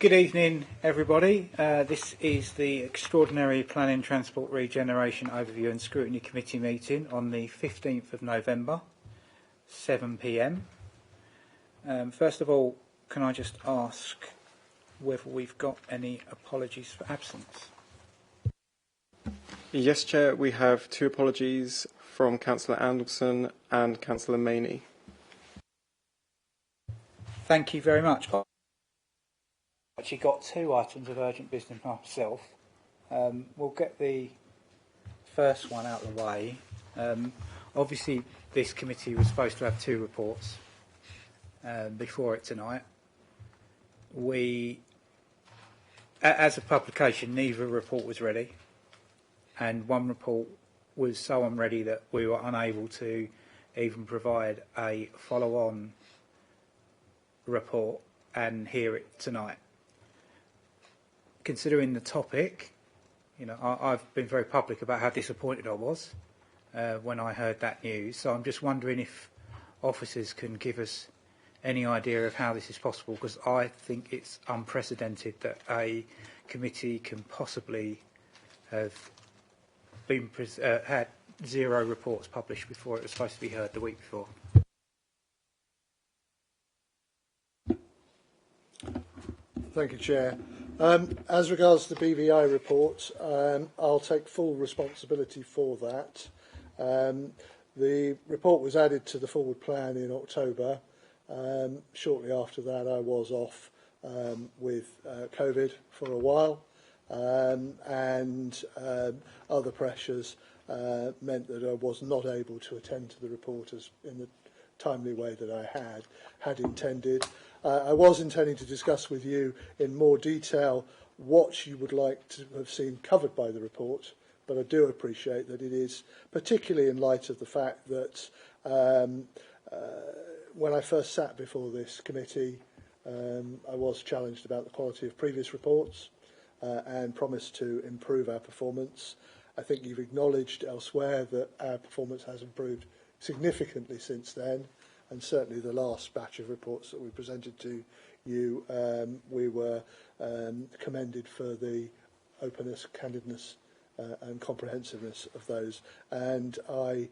Good evening, everybody. This is the Extraordinary Planning, Transport, Regeneration Overview and Scrutiny Committee meeting on the 15th of November, 7 p.m. First of all, can I just ask whether we've got any apologies for absence? Yes, Chair, we have two apologies from Councillor Anderson and Councillor Maney. Thank you very much. I've actually got two items of urgent business myself. We'll get the first one out of the way. Obviously, this committee was supposed to have two reports before it tonight. As a publication, neither report was ready, and one report was so unready that we were unable to even provide a follow-on report and hear it tonight. Considering the topic, I've been very public about how disappointed I was when I heard that news. So I'm just wondering if officers can give us any idea of how this is possible, because I think it's unprecedented that a committee can possibly have been had zero reports published before it was supposed to be heard the week before. Thank you, Chair. As regards the BVI report, I'll take full responsibility for that. The report was added to the forward plan in October. Shortly after that, I was off with COVID for a while, and other pressures meant that I was not able to attend to the report in the timely way that I had intended. I was intending to discuss with you in more detail what you would like to have seen covered by the report, but I do appreciate that it is, particularly in light of the fact that when I first sat before this committee, I was challenged about the quality of previous reports and promised to improve our performance. I think you've acknowledged elsewhere that our performance has improved significantly since then. And certainly the last batch of reports that we presented to you, we were commended for the openness, candidness and comprehensiveness of those. And I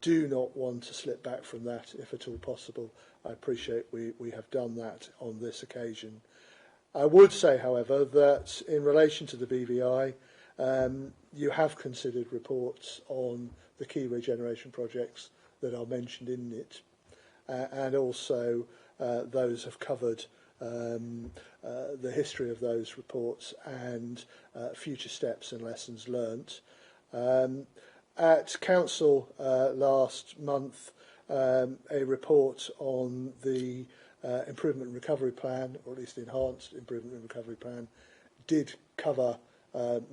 do not want to slip back from that if at all possible. I appreciate we have done that on this occasion. I would say, however, that in relation to the BVI, you have considered reports on the key regeneration projects that are mentioned in it. And also those have covered the history of those reports and future steps and lessons learnt. At Council last month, a report on the Improvement and Recovery Plan, or at least Enhanced Improvement and Recovery Plan, did cover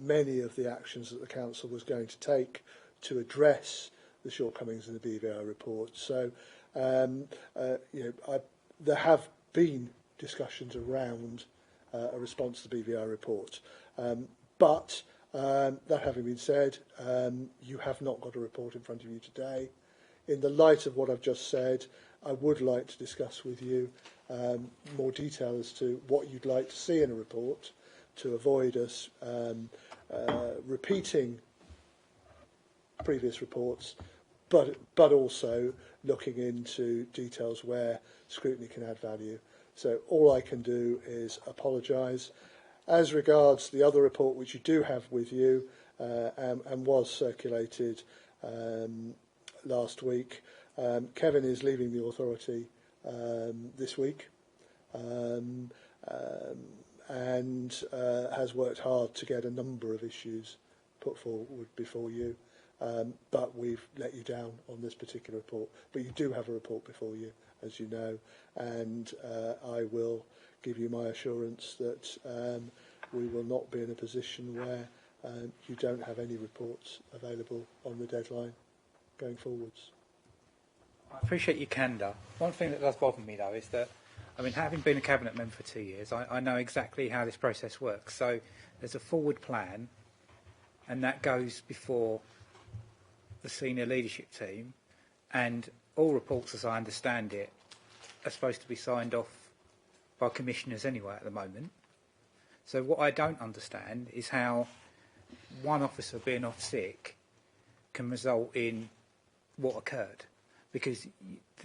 many of the actions that the Council was going to take to address the shortcomings in the BVI report. So there have been discussions around a response to the BVI report. But that having been said, you have not got a report in front of you today. In the light of what I've just said, I would like to discuss with you more detail as to what you'd like to see in a report to avoid us repeating previous reports, but also looking into details where scrutiny can add value. So all I can do is apologise. As regards the other report which you do have with you and was circulated last week, Kevin is leaving the authority this week and has worked hard to get a number of issues put forward before you. But we've let you down on this particular report. But you do have a report before you, as you know, and I will give you my assurance that we will not be in a position where you don't have any reports available on the deadline going forwards. I appreciate your candour. One thing that does bother me, though, is that, having been a Cabinet member for 2 years, I know exactly how this process works. So there's a forward plan, and that goes before the senior leadership team, and all reports, as I understand it, are supposed to be signed off by commissioners anyway at the moment. So what I don't understand is how one officer being off sick can result in what occurred, because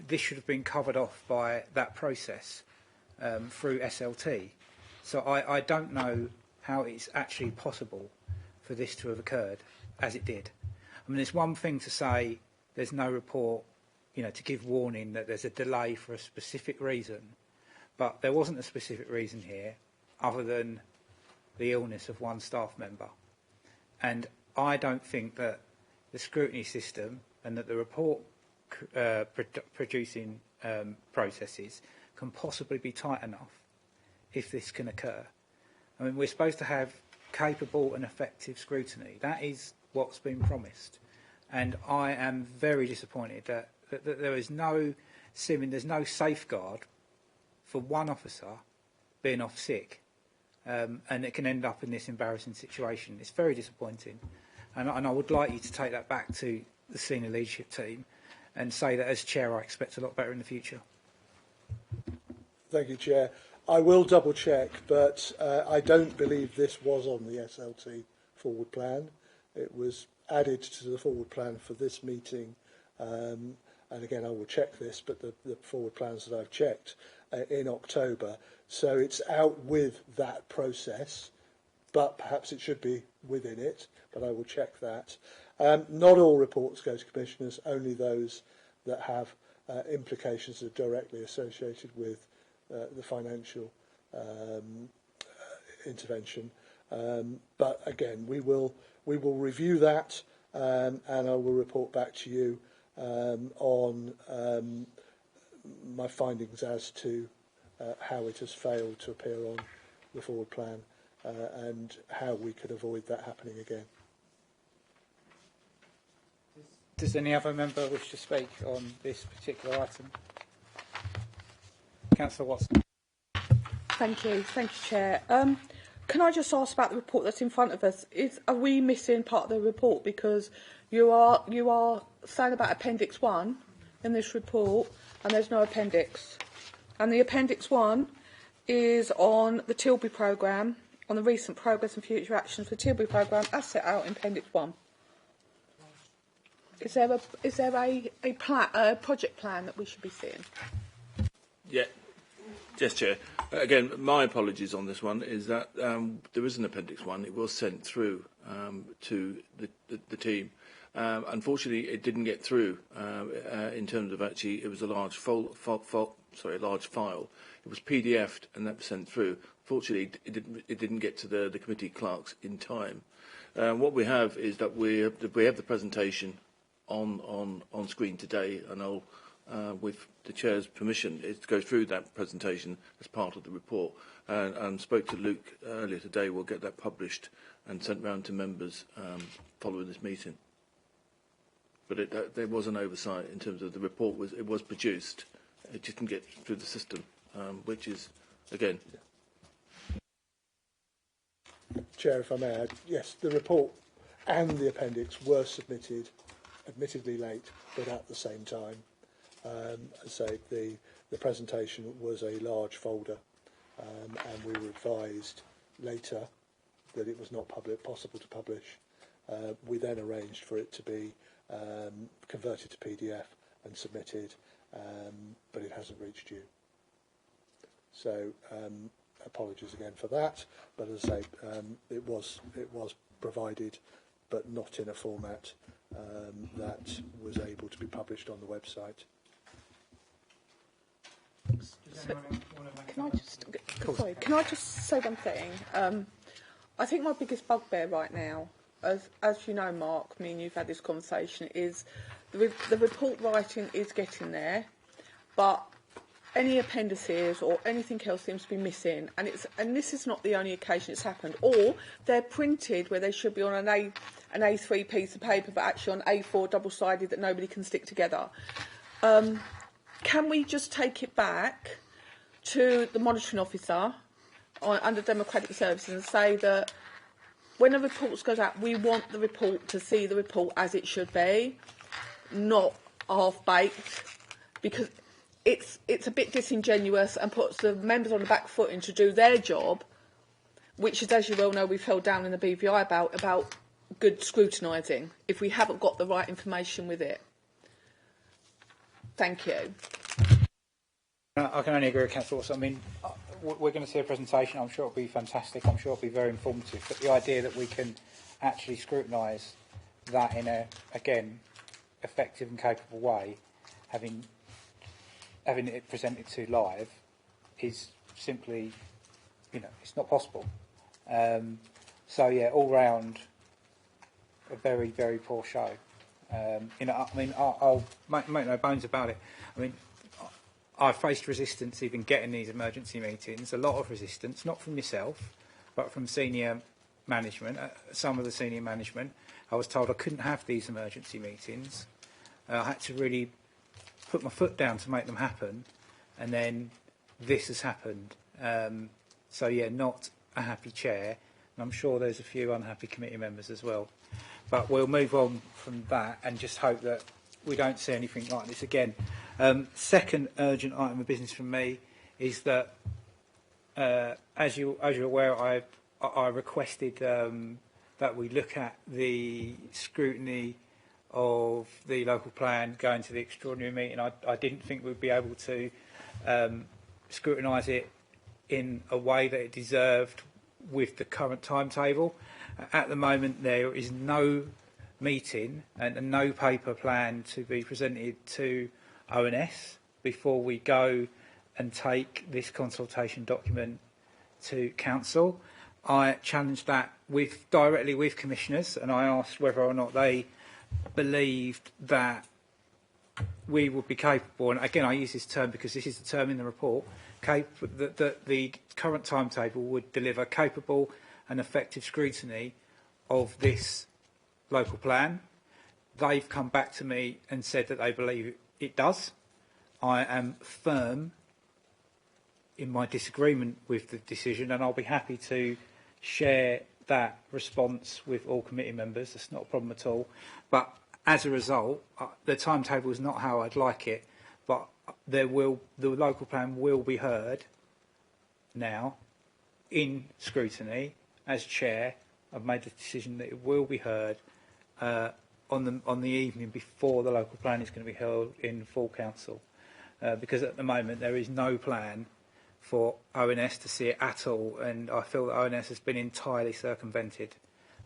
this should have been covered off by that process through SLT. So I don't know how it's actually possible for this to have occurred as it did. I mean, it's one thing to say there's no report, to give warning that there's a delay for a specific reason, but there wasn't a specific reason here other than the illness of one staff member. And I don't think that the scrutiny system and that the report producing processes can possibly be tight enough if this can occur. I mean, we're supposed to have capable and effective scrutiny. That is what's been promised. And I am very disappointed that there is there's no safeguard for one officer being off sick, and it can end up in this embarrassing situation. It's very disappointing. And I would like you to take that back to the senior leadership team and say that as chair I expect a lot better in the future. Thank you, Chair. I will double check, but I don't believe this was on the SLT forward plan. It was added to the forward plan for this meeting. And again, I will check this, but the forward plans that I've checked in October. So it's out with that process, but perhaps it should be within it, but I will check that. Not all reports go to commissioners, only those that have implications that are directly associated with the financial intervention. But again, we will review that, and I will report back to you on my findings as to how it has failed to appear on the forward plan and how we could avoid that happening again. Does any other member wish to speak on this particular item? Councillor Watson. Thank you, Chair. Can I just ask about the report that's in front of us? Are we missing part of the report? Because you are saying about Appendix 1 in this report, and there's no appendix. And the Appendix 1 is on the Tilbury programme, on the recent progress and future actions for the Tilbury programme, as set out in Appendix 1. Is there a project plan that we should be seeing? Yeah. Yes, Chair. Again, my apologies on this one is that there is an Appendix 1. It was sent through to the team. Unfortunately, it didn't get through in terms of actually it was a large large file. It was PDF'd and that was sent through. Fortunately, it didn't get to the committee clerks in time. What we have is that we have the presentation on screen today, and I'll with the Chair's permission, it goes through that presentation as part of the report. And spoke to Luke earlier today. We'll get that published and sent round to members following this meeting. But there was an oversight in terms of the report. It was produced. It just didn't get through the system, which is, again. Chair, if I may add, yes, the report and the appendix were submitted, admittedly late, but at the same time. So the presentation was a large folder, and we were advised later that it was not possible to publish. We then arranged for it to be converted to PDF and submitted, but it hasn't reached you. So apologies again for that. But as I say, it was provided, but not in a format that was able to be published on the website. Can I just say one thing? I think my biggest bugbear right now, as you know, Mark, me and you've had this conversation, is the report writing is getting there, but any appendices or anything else seems to be missing, and this is not the only occasion it's happened. Or they're printed where they should be on an A3 piece of paper, but actually on A4 double-sided that nobody can stick together. Can we just take it back to the monitoring officer under democratic services and say that when a report goes out, we want the report to see the report as it should be, not half-baked, because it's a bit disingenuous and puts the members on the back foot in to do their job which is, as you well know, we've held down in the BVI about good scrutinising if we haven't got the right information with it. Thank you. I can only agree with Councillor Watson. I mean, we're going to see a presentation. I'm sure it'll be fantastic. I'm sure it'll be very informative. But the idea that we can actually scrutinise that in a, again, effective and capable way, having it presented to live, is simply, it's not possible. So yeah, all round, a very, very poor show. I mean, I'll make no bones about it. I mean, I faced resistance even getting these emergency meetings, a lot of resistance, not from yourself, but from senior management, some of the senior management. I was told I couldn't have these emergency meetings. I had to really put my foot down to make them happen, and then this has happened. So yeah, not a happy chair, and I'm sure there's a few unhappy committee members as well. But we'll move on from that and just hope that we don't see anything like this again. Second urgent item of business from me is that, as you're aware, I requested that we look at the scrutiny of the local plan going to the extraordinary meeting. I didn't think we'd be able to scrutinise it in a way that it deserved with the current timetable. At the moment, there is no meeting and no paper plan to be presented to ONS before we go and take this consultation document to Council. I challenged that directly with commissioners, and I asked whether or not they believed that we would be capable, and again I use this term because this is the term in the report, that the current timetable would deliver capable and effective scrutiny of this local plan. They've come back to me and said that they believe it does. I am firm in my disagreement with the decision, and I'll be happy to share that response with all committee members. That's not a problem at all. But as a result, the timetable is not how I'd like it, but the local plan will be heard now in scrutiny. As chair, I've made the decision that it will be heard on the evening before the local plan is going to be held in full council, because at the moment there is no plan for ONS to see it at all, and I feel that ONS has been entirely circumvented,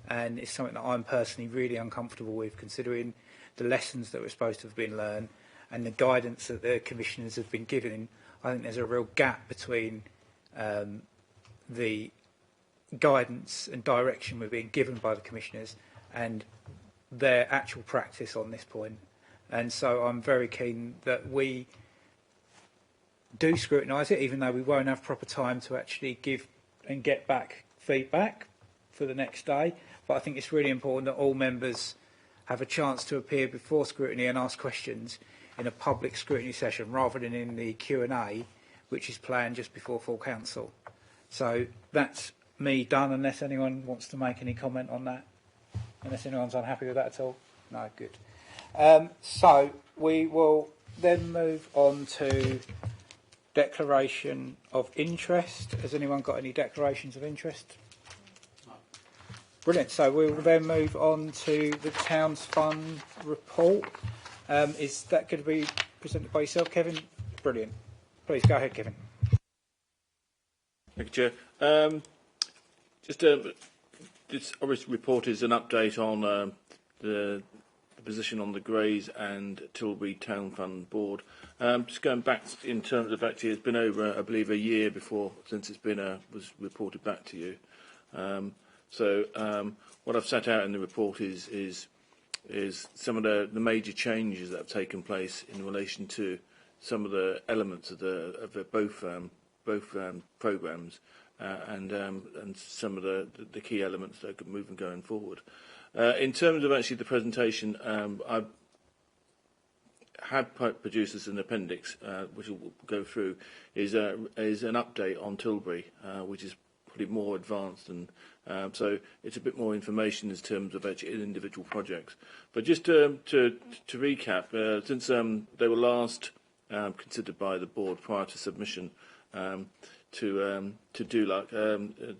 and it's something that I'm personally really uncomfortable with, considering the lessons that were supposed to have been learned and the guidance that the commissioners have been given. I think there's a real gap between the guidance and direction we're being given by the commissioners and their actual practice on this point. And so I'm very keen that we do scrutinise it, even though we won't have proper time to actually give and get back feedback for the next day. But I think it's really important that all members have a chance to appear before scrutiny and ask questions in a public scrutiny session rather than in the Q&A, which is planned just before full council. So that's me done, unless anyone wants to make any comment on that. Unless anyone's unhappy with that at all? No, good. So we will then move on to declaration of interest. Has anyone got any declarations of interest? No. Brilliant. So we will then move on to the Towns Fund report. Is that going to be presented by yourself, Kevin? Brilliant. Please go ahead, Kevin. Thank you, Chair. This obviously report is an update on the position on the Grays and Tilbury Town Fund Board. Just going back in terms of actually, it's been over, I believe, a year since it's been was reported back to you. So what I've set out in the report is some of the major changes that have taken place in relation to some of the elements of both programmes. And some of the key elements that are moving going forward. In terms of actually the presentation, I had produced as an appendix, which we'll go through, is an update on Tilbury, which is probably more advanced, and so it's a bit more information in terms of actually individual projects. But just to recap, since they were last considered by the board prior to submission, to Thurrock,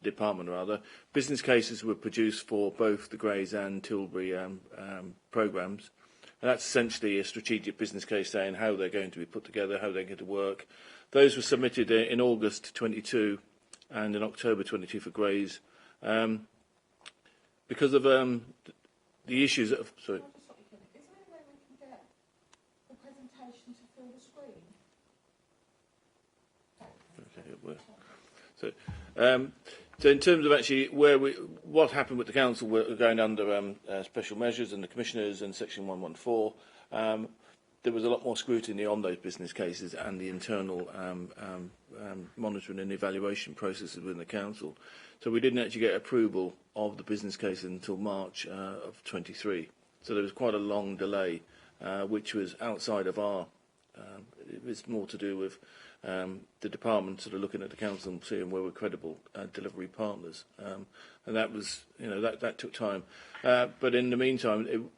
department rather. Business cases were produced for both the Grays and Tilbury programmes. And that's essentially a strategic business case saying how they're going to be put together, how they're going to work. Those were submitted in August 22 and in October 22 for Grays. Because of the issues of... Sorry. Is there any way we can get the presentation to fill the screen? So in terms of actually what happened with the council, we're going under special measures and the commissioners and section 114. There was a lot more scrutiny on those business cases and the internal monitoring and evaluation processes within the council. So we didn't actually get approval of the business case until March of 23. So there was quite a long delay, which was outside of our. It was more to do with the department sort of looking at the council and seeing where we're credible delivery partners, and that was, that took time. But in the meantime,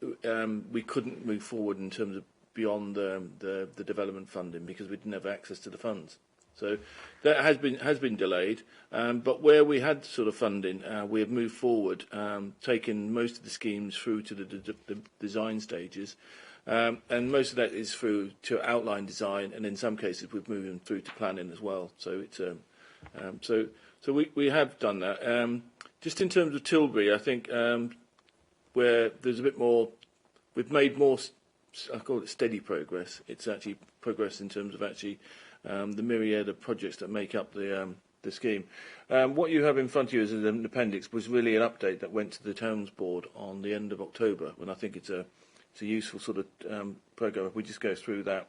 we couldn't move forward in terms of beyond the development funding because we didn't have access to the funds. So that has been delayed. But where we had sort of funding, we have moved forward, taken most of the schemes through to the design stages. And most of that is through to outline design, and in some cases we've moved them through to planning as well. So it's so we have done that. Just in terms of Tilbury, I think where there's a bit more, we've made more. I call it steady progress. It's actually progress in terms of actually the myriad of projects that make up the scheme. What you have in front of you as an appendix was really an update that went to the Towns Board on the end of October, when I think it's a useful sort of programme. If we just go through that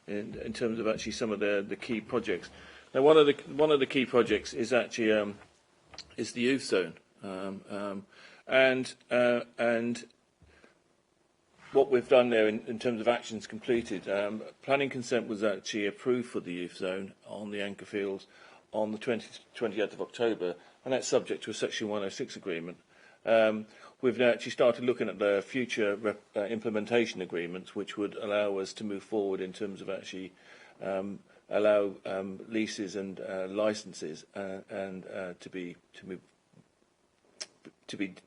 in terms of actually some of the key projects. Now, one of the key projects is actually is the youth zone, and what we've done there in terms of actions completed. Planning consent was actually approved for the youth zone on the Anchor Fields on the 28th of October, and that's subject to a Section 106 agreement. We've now actually started looking at the future implementation agreements, which would allow us to move forward in terms of actually allow leases and licences and to be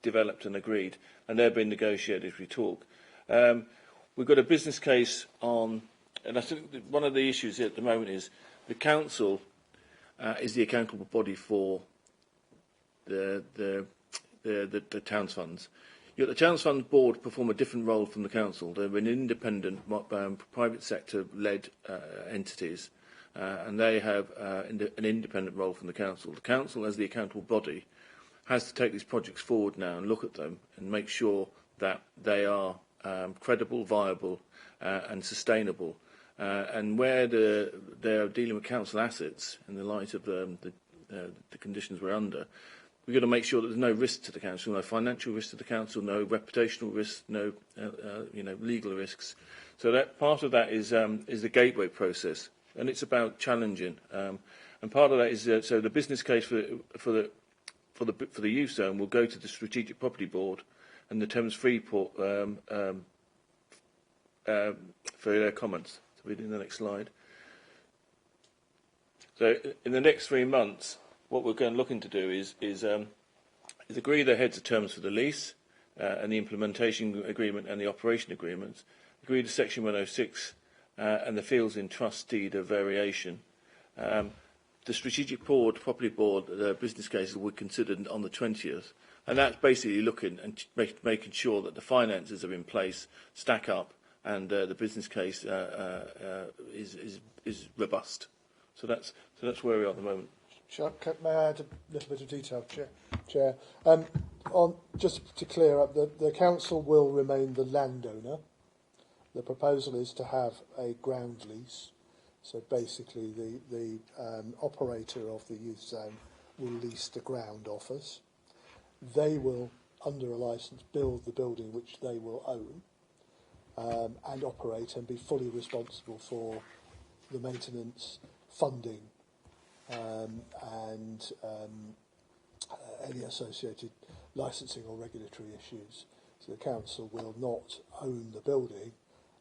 developed and agreed, and they're being negotiated as we talk. We've got a business case on, and I think that one of the issues here at the moment is the council is the accountable body for the Towns Funds. Yet the Towns Funds Board perform a different role from the council. They're an independent, private sector-led entities, and they have an independent role from the council. The council, as the accountable body, has to take these projects forward now and look at them and make sure that they are credible, viable, and sustainable. And where they're dealing with council assets in the light of the conditions we're under, we've got to make sure that there's no risk to the council, no financial risk to the council, no reputational risk, no legal risks. So that part of that is the gateway process, and it's about challenging. And part of that is so the business case for the youth zone will go to the Strategic Property Board and the Thames Freeport for their comments. So we're doing the next slide. So in the next 3 months, what we're going to looking to do is agree the heads of terms for the lease and the implementation agreement and the operation agreements, agree to Section 106 and the fields in trust deed of variation. The Strategic Property Board, the business cases will be considered on the 20th, and that's basically looking and making sure that the finances are in place, stack up, and the business case is robust. So that's where we are at the moment. May I add a little bit of detail, Chair? Just to clear up, the council will remain the landowner. The proposal is to have a ground lease. So basically, the operator of the youth zone will lease the ground off us. They will, under a licence, build the building which they will own and operate and be fully responsible for the maintenance, funding, and any associated licensing or regulatory issues. So the council will not own the building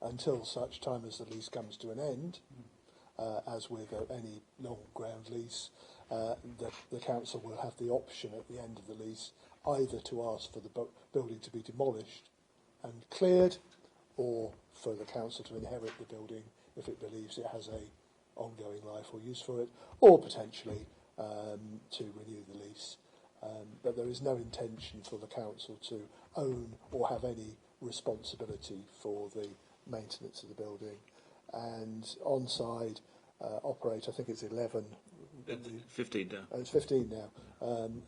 until such time as the lease comes to an end, as with any long ground lease, the council will have the option at the end of the lease either to ask for the building to be demolished and cleared, or for the council to inherit the building if it believes it has a ongoing life or use for it, or potentially to renew the lease. But there is no intention for the council to own or have any responsibility for the maintenance of the building. And on-side operate, I think it's 11. 15 now. It's 15 now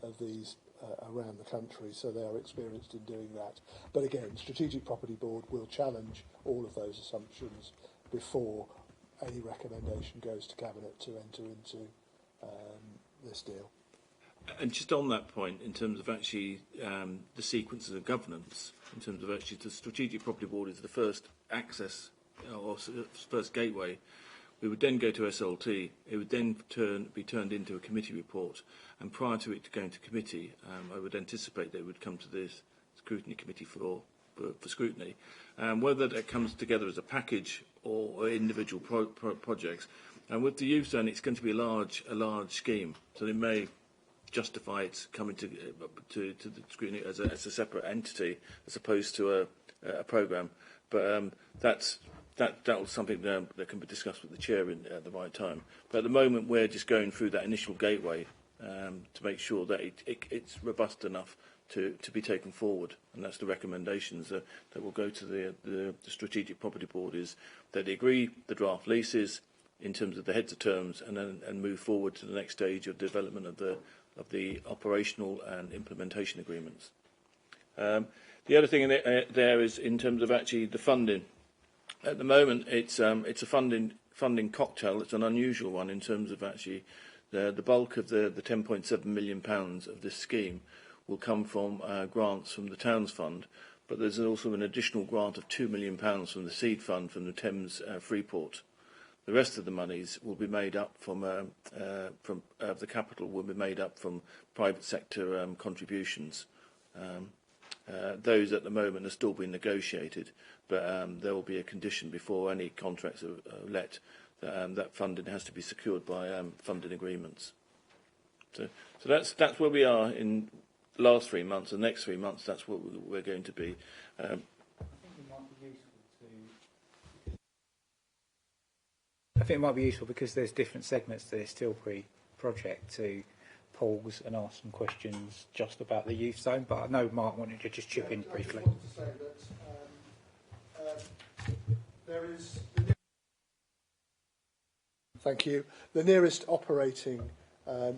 of these around the country, so they are experienced in doing that. But again, Strategic Property Board will challenge all of those assumptions before any recommendation goes to Cabinet to enter into this deal. And just on that point, in terms of actually the sequences of governance, in terms of actually the Strategic Property Board is the first access or first gateway. We would then go to SLT. It would then be turned into a committee report, and prior to it going to committee, I would anticipate they would come to this scrutiny committee for scrutiny. Whether that comes together as a package or individual projects, and with the youth zone, it's going to be a large scheme, so they may justify its coming to the scrutiny as a separate entity as opposed to a programme. But that was something that can be discussed with the chair at the right time. But at the moment, we're just going through that initial gateway to make sure that it's robust enough to be taken forward, and that's the recommendations that will go to the Strategic Property Board, is that they agree the draft leases in terms of the heads of terms, and move forward to the next stage of development of the operational and implementation agreements. The other thing there is in terms of actually the funding. At the moment, it's a funding cocktail. It's an unusual one in terms of actually the bulk of the £10.7 million of this scheme will come from grants from the Towns Fund, but there's also an additional grant of £2 million from the Seed Fund from the Thames Freeport. The rest of the monies will be made up from the capital will be made up from private sector contributions. Those at the moment are still being negotiated, but there will be a condition before any contracts are let that funding has to be secured by funding agreements. So that's where we are in the last 3 months. The next 3 months, that's what we're going to be. I think it might be useful because there's different segments to this Tilbury project to pause and ask some questions just about the youth zone. But I know Mark wanted to just chip in briefly. I just want to say that there is. Thank you. The nearest operating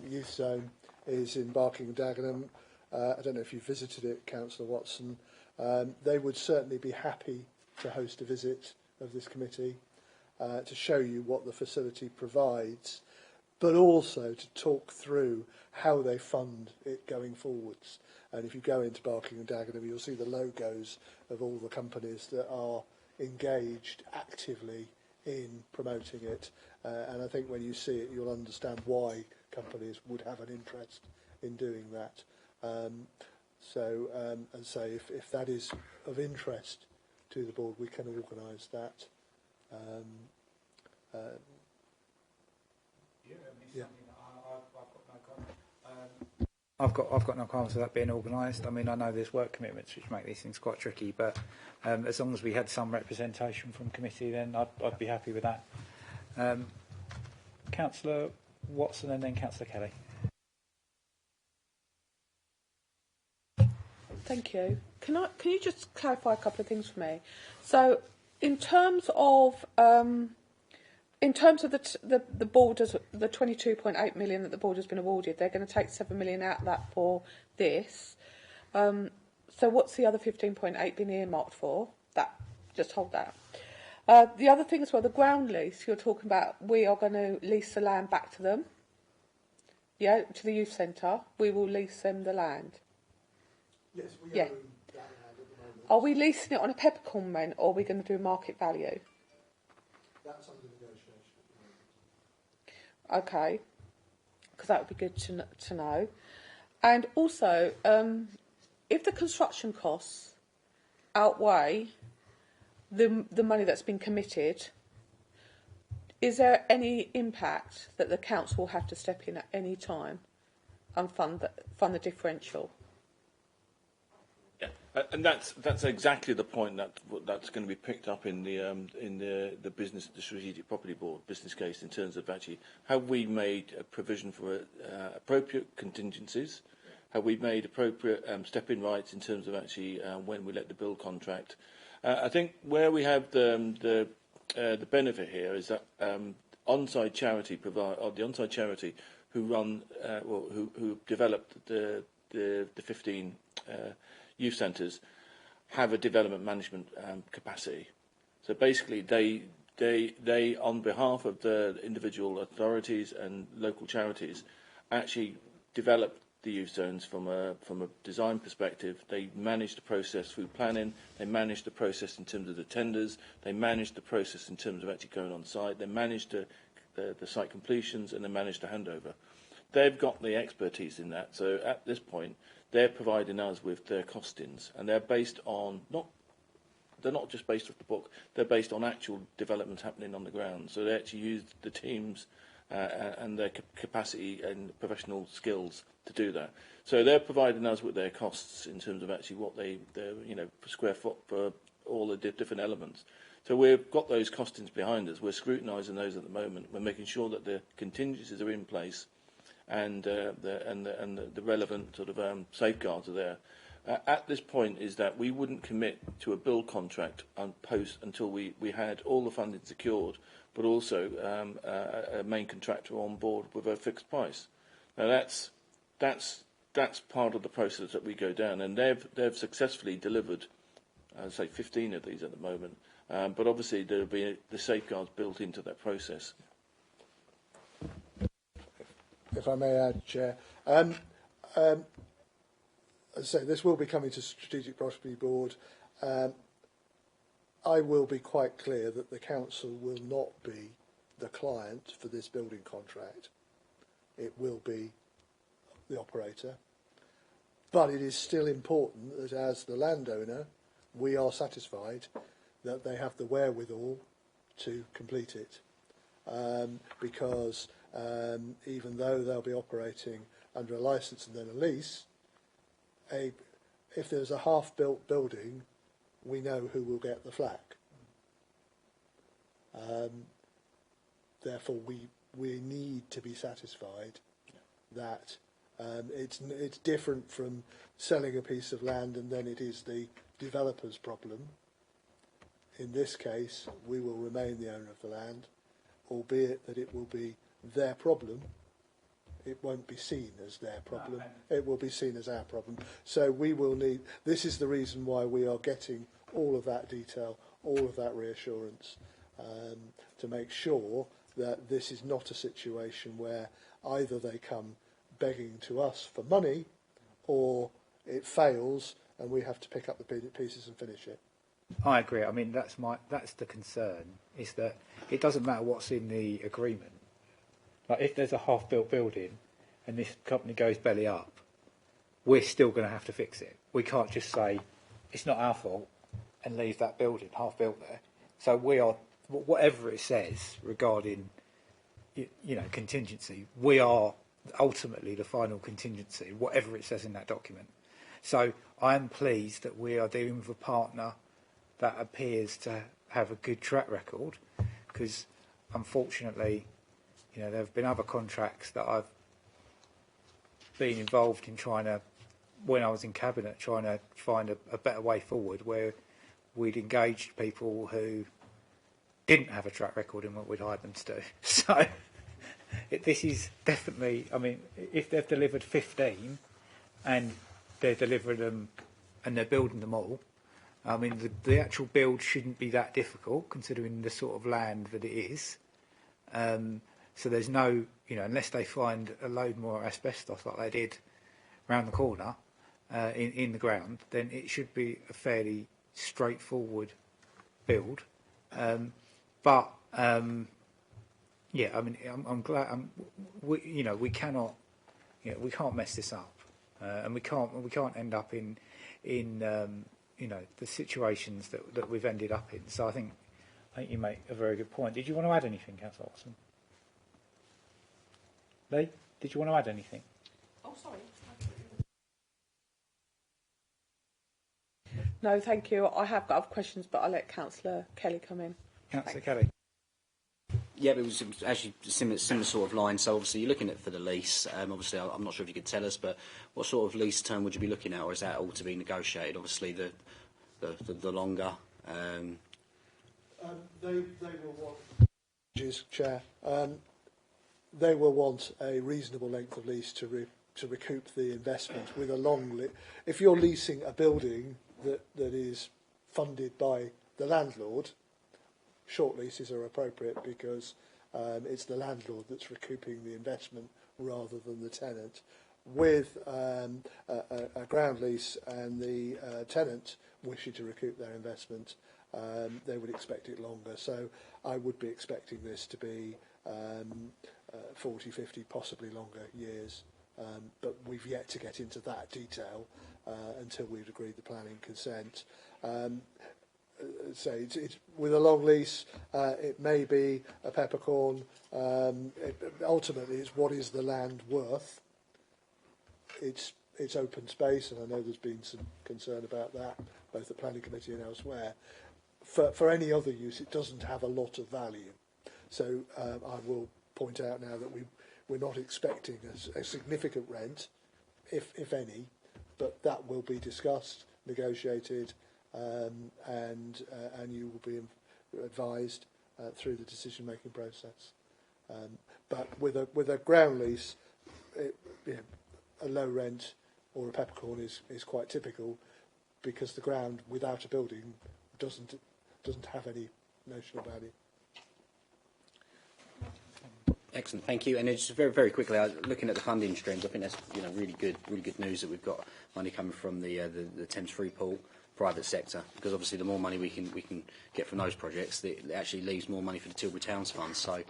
youth zone is in Barking and Dagenham. I don't know if you visited it, Councillor Watson. They would certainly be happy to host a visit of this committee to show you what the facility provides, but also to talk through how they fund it going forwards. And if you go into Barking and Dagenham, you'll see the logos of all the companies that are engaged actively in promoting it. And I think when you see it, you'll understand why companies would have an interest in doing that. So, and say, if that is of interest to the board, we can organise that. Yeah. I've got no comments to that being organised. I mean, I know there's work commitments which make these things quite tricky, but as long as we had some representation from committee, then I'd be happy with that. Councillor Watson and then Councillor Kelly. Thank you. Can you just clarify a couple of things for me? So, in terms of the borders, the 22.8 million that the board has been awarded, they're going to take 7 million out of that for this. So, what's the other 15.8 been earmarked for? That, just hold that. The other thing as well, the ground lease you're talking about, we are going to lease the land back to them. Yeah, to the youth centre. We will lease them the land. Yes, we own that land at the moment. Are we leasing it on a peppercorn rent, or are we going to do market value? That's under negotiation at the moment. Okay, because that would be good to know. And also, if the construction costs outweigh the money that's been committed, Is there any impact that the council will have to step in at any time and fund the differential? Yeah, and that's exactly the point that's going to be picked up in the business, the strategic property board business case, in terms of actually have we made a provision for appropriate contingencies, have we made appropriate step-in rights in terms of actually when we let the build contract. I think where we have the benefit here is that on-site charity who run who developed the 15 youth centres have a development management capacity. So basically, they on behalf of the individual authorities and local charities actually develop the youth zones from a design perspective. They manage the process through planning. They manage the process in terms of the tenders. They manage the process in terms of actually going on site. They manage the site completions, and they manage the handover. They've got the expertise in that. So at this point, they're providing us with their costings, and they're based on they're not just based off the book. They're based on actual developments happening on the ground. So they actually use the teams and their capacity and professional skills to do that. So they're providing us with their costs in terms of actually what they're per square foot for all the different elements. So we've got those costings behind us. We're scrutinising those at the moment. We're making sure that the contingencies are in place, and the relevant sort of safeguards are there. At this point is that we wouldn't commit to a build contract until we had all the funding secured, but also a main contractor on board with a fixed price. Now that's part of the process that we go down, and they've successfully delivered, say, 15 of these at the moment. But obviously there'll be the safeguards built into that process. If I may add, Chair, as I say, this will be coming to Strategic Property Board. I will be quite clear that the council will not be the client for this building contract. It will be the operator. But it is still important that as the landowner, we are satisfied that they have the wherewithal to complete it. Because even though they'll be operating under a licence and then a lease, if there's a half-built building, we know who will get the flack. Therefore, we need to be satisfied that it's different from selling a piece of land and then it is the developer's problem. In this case, we will remain the owner of the land, albeit that it will be their problem. It won't be seen as their problem. It will be seen as our problem. So we will need, this is the reason why we are getting all of that detail, all of that reassurance, to make sure that this is not a situation where either they come begging to us for money or it fails and we have to pick up the pieces and finish it. I agree. I mean, that's the concern, is that it doesn't matter what's in the agreement. Like, if there's a half-built building and this company goes belly up, we're still going to have to fix it. We can't just say it's not our fault and leave that building half-built there. So we are, whatever it says regarding, contingency, we are ultimately the final contingency, whatever it says in that document. So I'm pleased that we are dealing with a partner that appears to have a good track record, because unfortunately, there have been other contracts that I've been involved in when I was in Cabinet, trying to find a better way forward, where we'd engaged people who didn't have a track record in what we'd hired them to do. So this is definitely, I mean, if they've delivered 15 and they're delivering them and they're building them all, I mean, the actual build shouldn't be that difficult, considering the sort of land that it is. So there's no, unless they find a load more asbestos like they did round the corner in the ground, then it should be a fairly straightforward build. But I mean, I'm glad. We cannot, we can't mess this up, and we can't end up in the situations that we've ended up in. So I think I think you make a very good point. Did you want to add anything, Councillor Watson? Lee, did you want to add anything? Oh, sorry. No, thank you. I have got other questions, but I'll let Councillor Kelly come in. Councillor Kelly. Yeah, it was actually similar sort of line. So obviously you're looking at for the lease. Obviously, I'm not sure if you could tell us, but what sort of lease term would you be looking at, or is that all to be negotiated? Obviously, the longer. They will want, Chair. They will want a reasonable length of lease to recoup the investment with a long. If you're leasing a building that is funded by the landlord, short leases are appropriate because it's the landlord that's recouping the investment rather than the tenant. With a ground lease and the tenant wishing to recoup their investment, they would expect it longer. So I would be expecting this to be 40, 50, possibly longer years. But we've yet to get into that detail until we've agreed the planning consent. So it's with a long lease, it may be a peppercorn. Ultimately, it's what is the land worth. It's open space, and I know there's been some concern about that, both at planning committee and elsewhere. For any other use, it doesn't have a lot of value. So I will point out now that we're not expecting a significant rent, if any, but that will be discussed, negotiated, and you will be advised through the decision-making process. But with a ground lease, a low rent or a peppercorn is quite typical, because the ground without a building doesn't have any notional value. Excellent, thank you. And just very, very quickly, looking at the funding streams, I think that's really good news that we've got money coming from the Thames Freeport private sector, because obviously the more money we can get from those projects, it actually leaves more money for the Tilbury Towns Fund. So,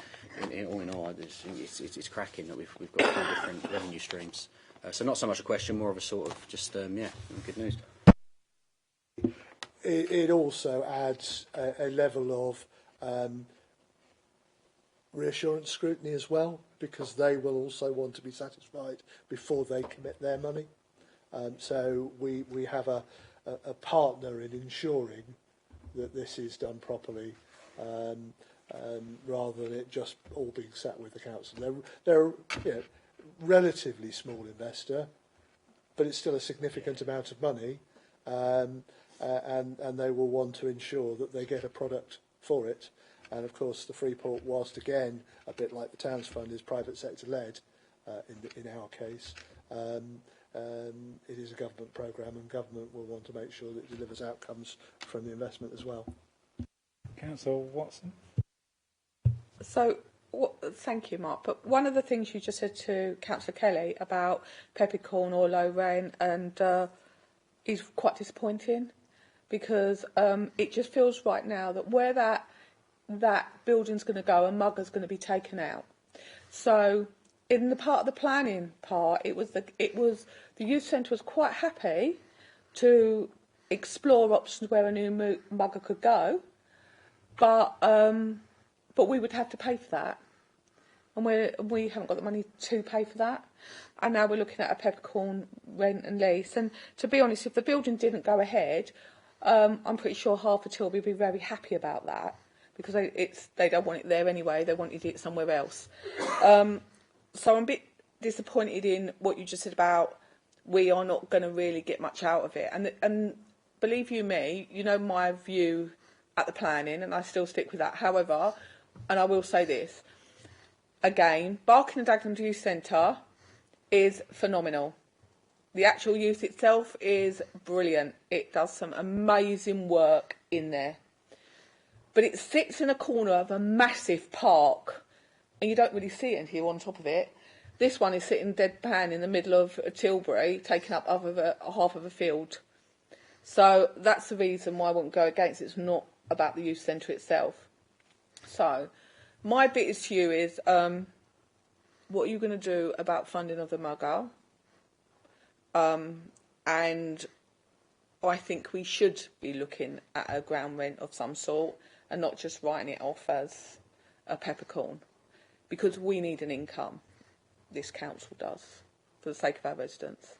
all in all, it's cracking that we've got 4 different revenue streams. So not so much a question, more of a sort of just good news. It also adds a level of reassurance scrutiny as well, because they will also want to be satisfied before they commit their money. So we have a partner in ensuring that this is done properly, rather than it just all being sat with the council. They're relatively small investor, but it's still a significant amount of money, and they will want to ensure that they get a product for it. And of course, the Freeport, whilst again a bit like the Towns Fund, is private sector led, in our case, it is a government programme, and government will want to make sure that it delivers outcomes from the investment as well. Councillor Watson. So, thank you, Mark. But one of the things you just said to Councillor Kelly about peppercorn or low rent is quite disappointing, because it just feels right now that where that building's going to go, a mugger's going to be taken out. So in the part of the planning part, it was the youth centre was quite happy to explore options where a new mugger could go, but we would have to pay for that, and we haven't got the money to pay for that. And now we're looking at a peppercorn rent and lease. And to be honest, if the building didn't go ahead, I'm pretty sure half of Tilbury would be very happy about that, because they don't want it there anyway. They wanted it somewhere else. So I'm a bit disappointed in what you just said about we are not going to really get much out of it. And believe you me, you know my view at the planning, and I still stick with that. However, and I will say this, again, Barking and Dagenham Youth Centre is phenomenal. The actual youth itself is brilliant. It does some amazing work in there. But it sits in a corner of a massive park, and you don't really see it until you're on top of it. This one is sitting deadpan in the middle of Tilbury, taking up half of a field. So that's the reason why I won't go against it. It's not about the youth centre itself. So my bit is to you is, what are you going to do about funding of the mugger? And I think we should be looking at a ground rent of some sort, and not just writing it off as a peppercorn, because we need an income. This council does, for the sake of our residents.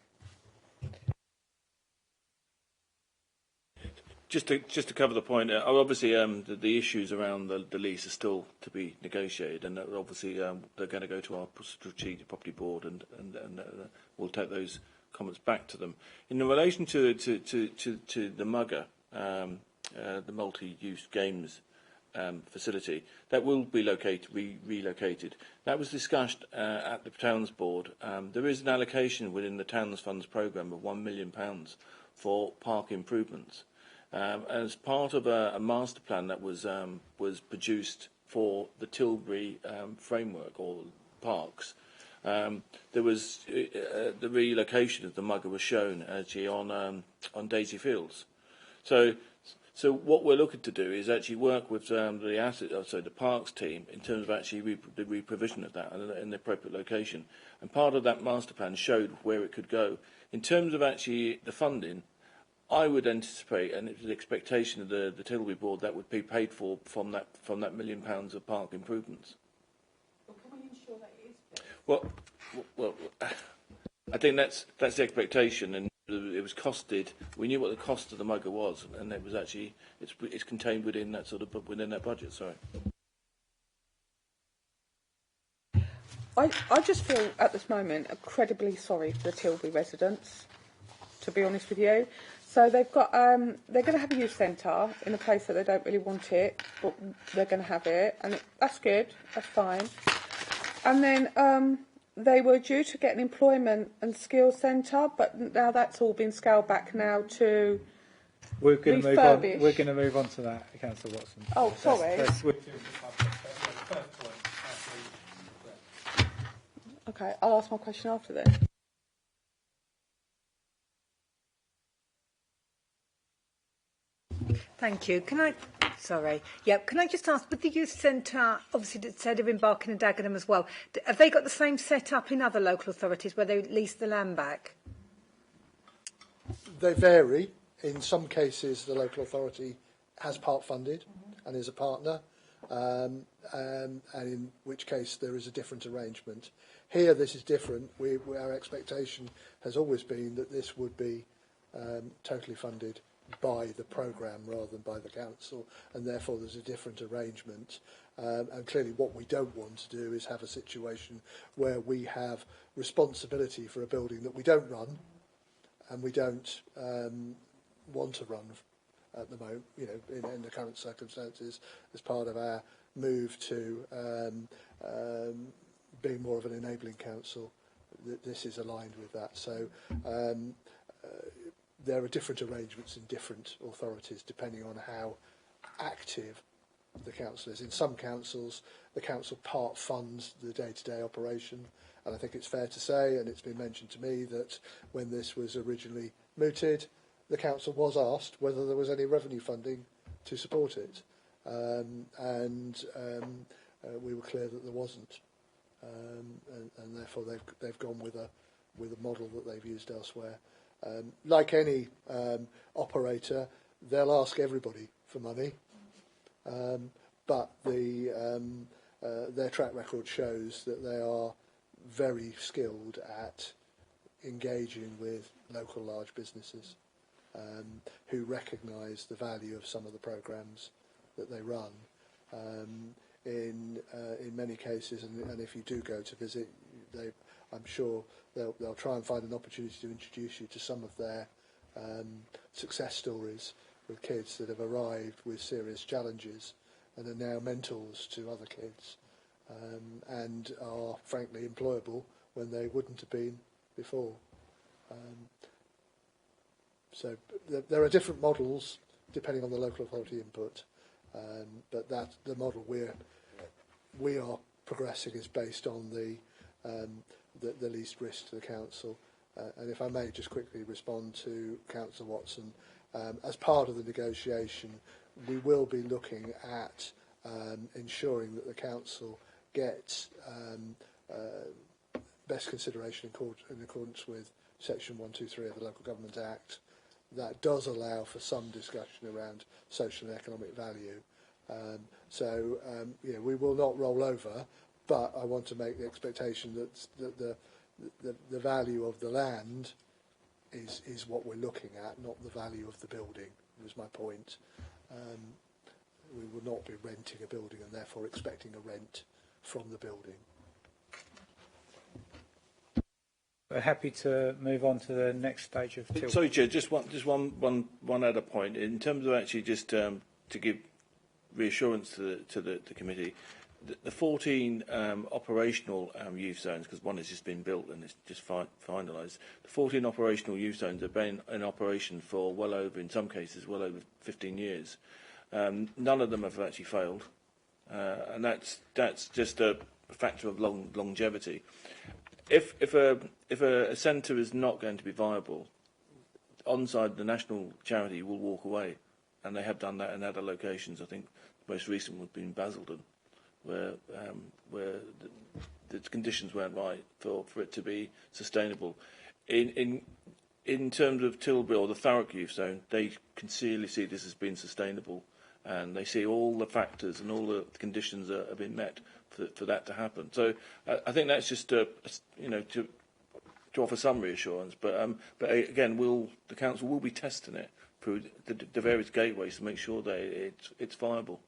Just to cover the point, obviously the issues around the lease are still to be negotiated, and obviously they're going to go to our strategic property board, and we'll take those comments back to them. In relation to the Mugger, the multi-use games facility, that will be relocated. That was discussed at the Towns Board. There is an allocation within the Towns Funds programme of £1 million for park improvements. As part of a master plan that was produced for the Tilbury framework or parks, there was the relocation of the Mugger was shown actually on Daisy Fields. So what we're looking to do is actually work with the parks team in terms of actually the reprovision of that in the appropriate location. And part of that master plan showed where it could go. In terms of actually the funding, I would anticipate, and it was the expectation of the Tilbury board, that would be paid for from that £1 million of park improvements. Well, can we ensure that it is? Well, I think that's the expectation, and it was costed. We knew what the cost of the Mugger was, and it was actually it's contained within that within that budget. Sorry. I just feel at this moment incredibly sorry for the Tilbury residents, to be honest with you. So they've got they're going to have a youth centre in a place that they don't really want it, but they're going to have it, and that's good, that's fine. And then they were due to get an employment and skills centre, but now that's all been scaled back now to We're going to move on. refurbish. We're going to move on to that, Councillor Watson. Oh, sorry. Let's switch to the subject. The first point, absolutely. Okay, I'll ask my question after then. Thank you. Can I just ask, with the youth centre, obviously it said of Embarking and Dagenham as well, have they got the same setup in other local authorities where they lease the land back? They vary. In some cases, the local authority has part funded and is a partner, and in which case there is a different arrangement. Here, this is different. Our expectation has always been that this would be totally funded by the programme rather than by the council, and therefore there's a different arrangement. And clearly what we don't want to do is have a situation where we have responsibility for a building that we don't run and we don't want to run at the moment, you know, in the current circumstances, as part of our move to being more of an enabling council. This is aligned with that. So there are different arrangements in different authorities depending on how active the council is. In some councils, the council part funds the day-to-day operation, and I think it's fair to say, and it's been mentioned to me, that when this was originally mooted, the council was asked whether there was any revenue funding to support it, and we were clear that there wasn't, and therefore they've gone with a model that they've used elsewhere. Like any operator, they'll ask everybody for money, but their track record shows that they are very skilled at engaging with local large businesses who recognise the value of some of the programmes that they run. In many cases, and if you do go to visit, I'm sure they'll try and find an opportunity to introduce you to some of their success stories with kids that have arrived with serious challenges and are now mentors to other kids, and are frankly employable when they wouldn't have been before. So there are different models depending on the local authority input, but the model we are progressing is based on the least risk to the council. And if I may just quickly respond to Councillor Watson, as part of the negotiation, we will be looking at ensuring that the council gets best consideration in accordance with Section 123 of the Local Government Act. That does allow for some discussion around social and economic value, We will not roll over, but I want to make the expectation that the value of the land is what we're looking at, not the value of the building, was my point. We will not be renting a building and therefore expecting a rent from the building. We're happy to move on to the next stage of Tilbury. Sorry, Chair, just one other point. In terms of actually just to give reassurance to the committee, the 14 operational youth zones, because one has just been built and it's just finalised, the 14 operational youth zones have been in operation for well over, in some cases, well over 15 years. None of them have actually failed, and that's just a factor of longevity. If a centre is not going to be viable, onside the national charity will walk away, and they have done that in other locations. I think the most recent would be in Basildon, where the conditions weren't right for it to be sustainable. In terms of Tilbury or the Thurrock Youth Zone, they sincerely see this as being sustainable, and they see all the factors and all the conditions have been met for that to happen. So I think that's just to offer some reassurance. But again, the council will be testing it through the various gateways to make sure that it's viable.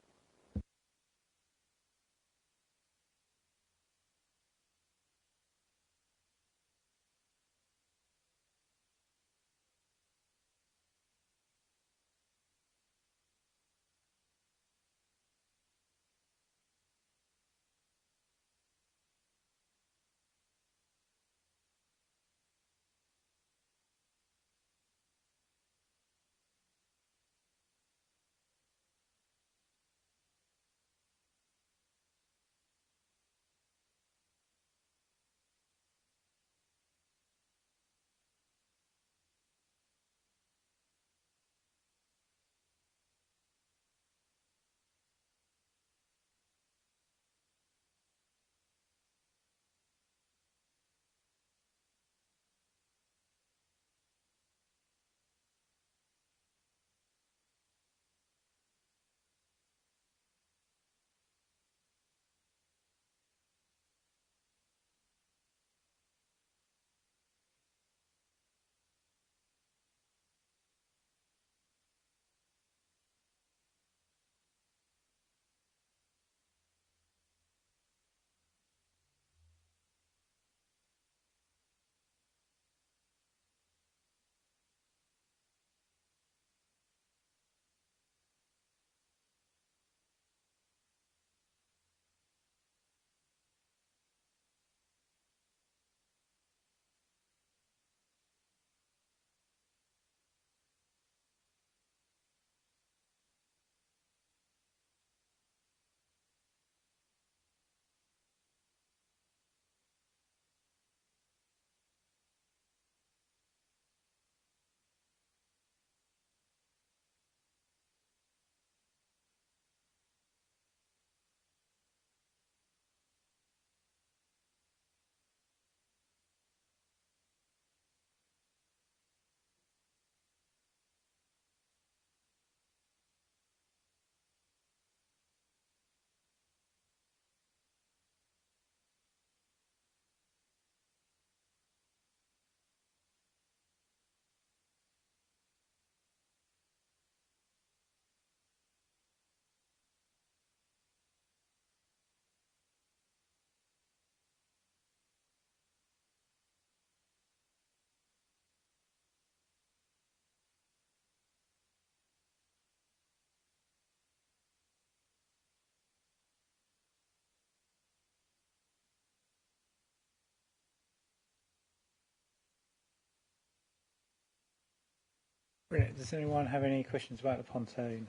Brilliant. Does anyone have any questions about the pontoon?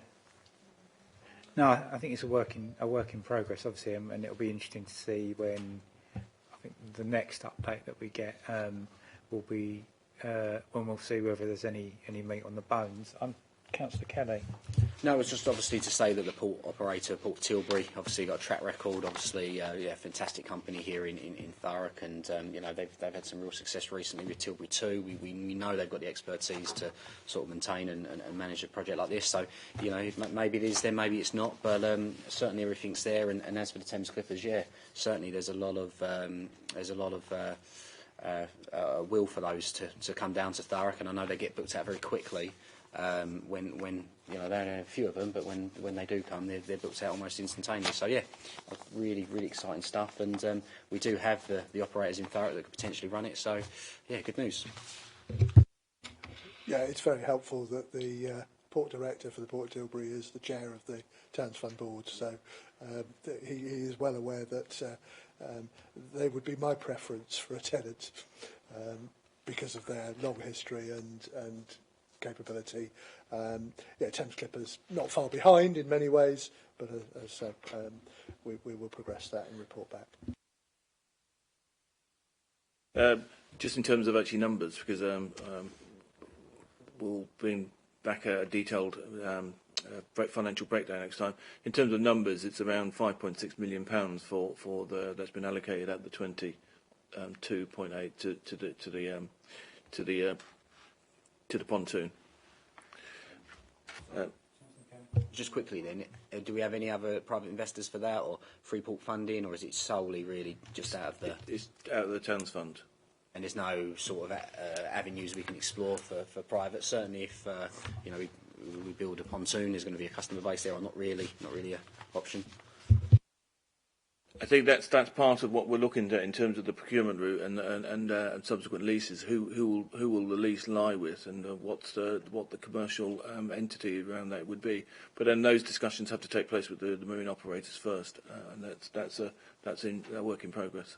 No, I think it's a work in progress, obviously, and it'll be interesting to see when I think the next update that we get will be when we'll see whether there's any meat on the bones. Councillor Kelly. No, it was just obviously to say that the port operator, Port Tilbury, obviously got a track record. Obviously, fantastic company here in Thurrock, and they've had some real success recently with Tilbury 2. We know they've got the expertise to sort of maintain and manage a project like this. So maybe it is there, maybe it's not, but certainly everything's there. And as for the Thames Clippers, certainly there's a lot of will for those to come down to Thurrock, and I know they get booked out very quickly. When they don't have a few of them, but when they do come, they're booked out almost instantaneously. So really exciting stuff, and we do have the operators in Thurrock that could potentially run it. So good news. Yeah, it's very helpful that the port director for the Port of Tilbury is the chair of the Towns Fund Board, so he is well aware that they would be my preference for a tenant because of their long history and capability. Thames Clippers not far behind in many ways, but as I said, we will progress that and report back. Just in terms of actually numbers, because we'll bring back a detailed financial breakdown next time. In terms of numbers, it's around £5.6 million for that's been allocated at the 22.8 to the pontoon. Just quickly then, do we have any other private investors for that, or Freeport funding, or is it solely really just out of the... It's out of the Towns Fund. And there's no sort of avenues we can explore for private? Certainly if we build a pontoon, there's going to be a customer base there, or not really an option. I think that's part of what we're looking at in terms of the procurement route and subsequent leases. Who will the lease lie with, and what the commercial entity around that would be. But then those discussions have to take place with the marine operators first, and that's a work in progress.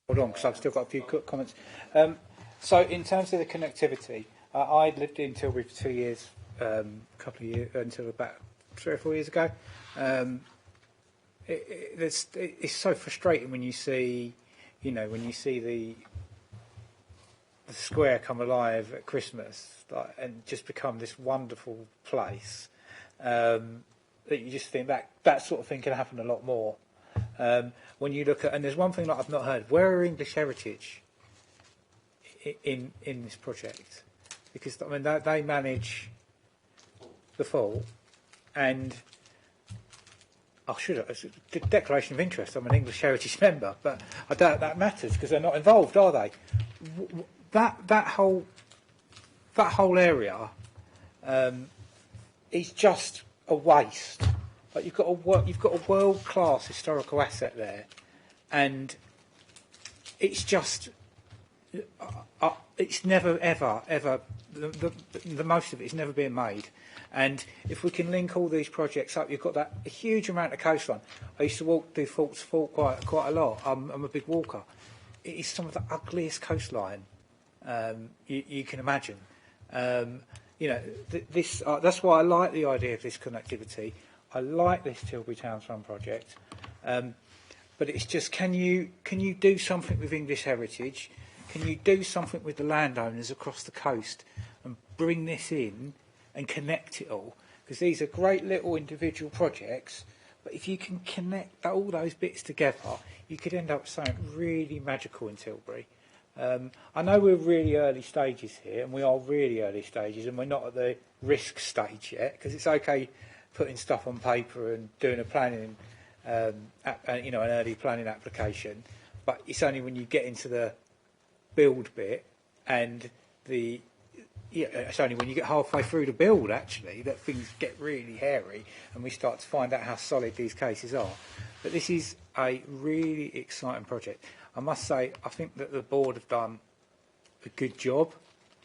Hold on, because I've still got a few quick comments. So in terms of the connectivity, I lived in Tilbury for 2 years, couple of years, until about 3 or 4 years ago. It's so frustrating when you see, when you see the square come alive at Christmas, and just become this wonderful place, that you just think that sort of thing can happen a lot more. When you look at, and there's one thing that I've not heard, where are English heritage in this project? Because I mean they manage the Fort, and the Declaration of Interest. I'm an English Heritage member, but I doubt that matters because they're not involved, are they? That whole area is just a waste. Like you've got a world-class historical asset there, and it's just it's never ever the most of it is never being made. And if we can link all these projects up, you've got a huge amount of coastline. I used to do Fort quite a lot. I'm a big walker. It is some of the ugliest coastline you can imagine. That's why I like the idea of this connectivity. I like this Tilbury Towns Fund project, but it's just can you do something with English heritage? Can you do something with the landowners across the coast and bring this in and connect it all? Because these are great little individual projects, but if you can connect all those bits together, you could end up with something really magical in Tilbury. I know we're really early stages here, and we are really early stages, and we're not at the risk stage yet, because it's okay putting stuff on paper and doing a planning, an early planning application, but it's only when you get into the build bit and it's only when you get halfway through the build actually that things get really hairy and we start to find out how solid these cases are. But this is a really exciting project. I must say, I think that the board have done a good job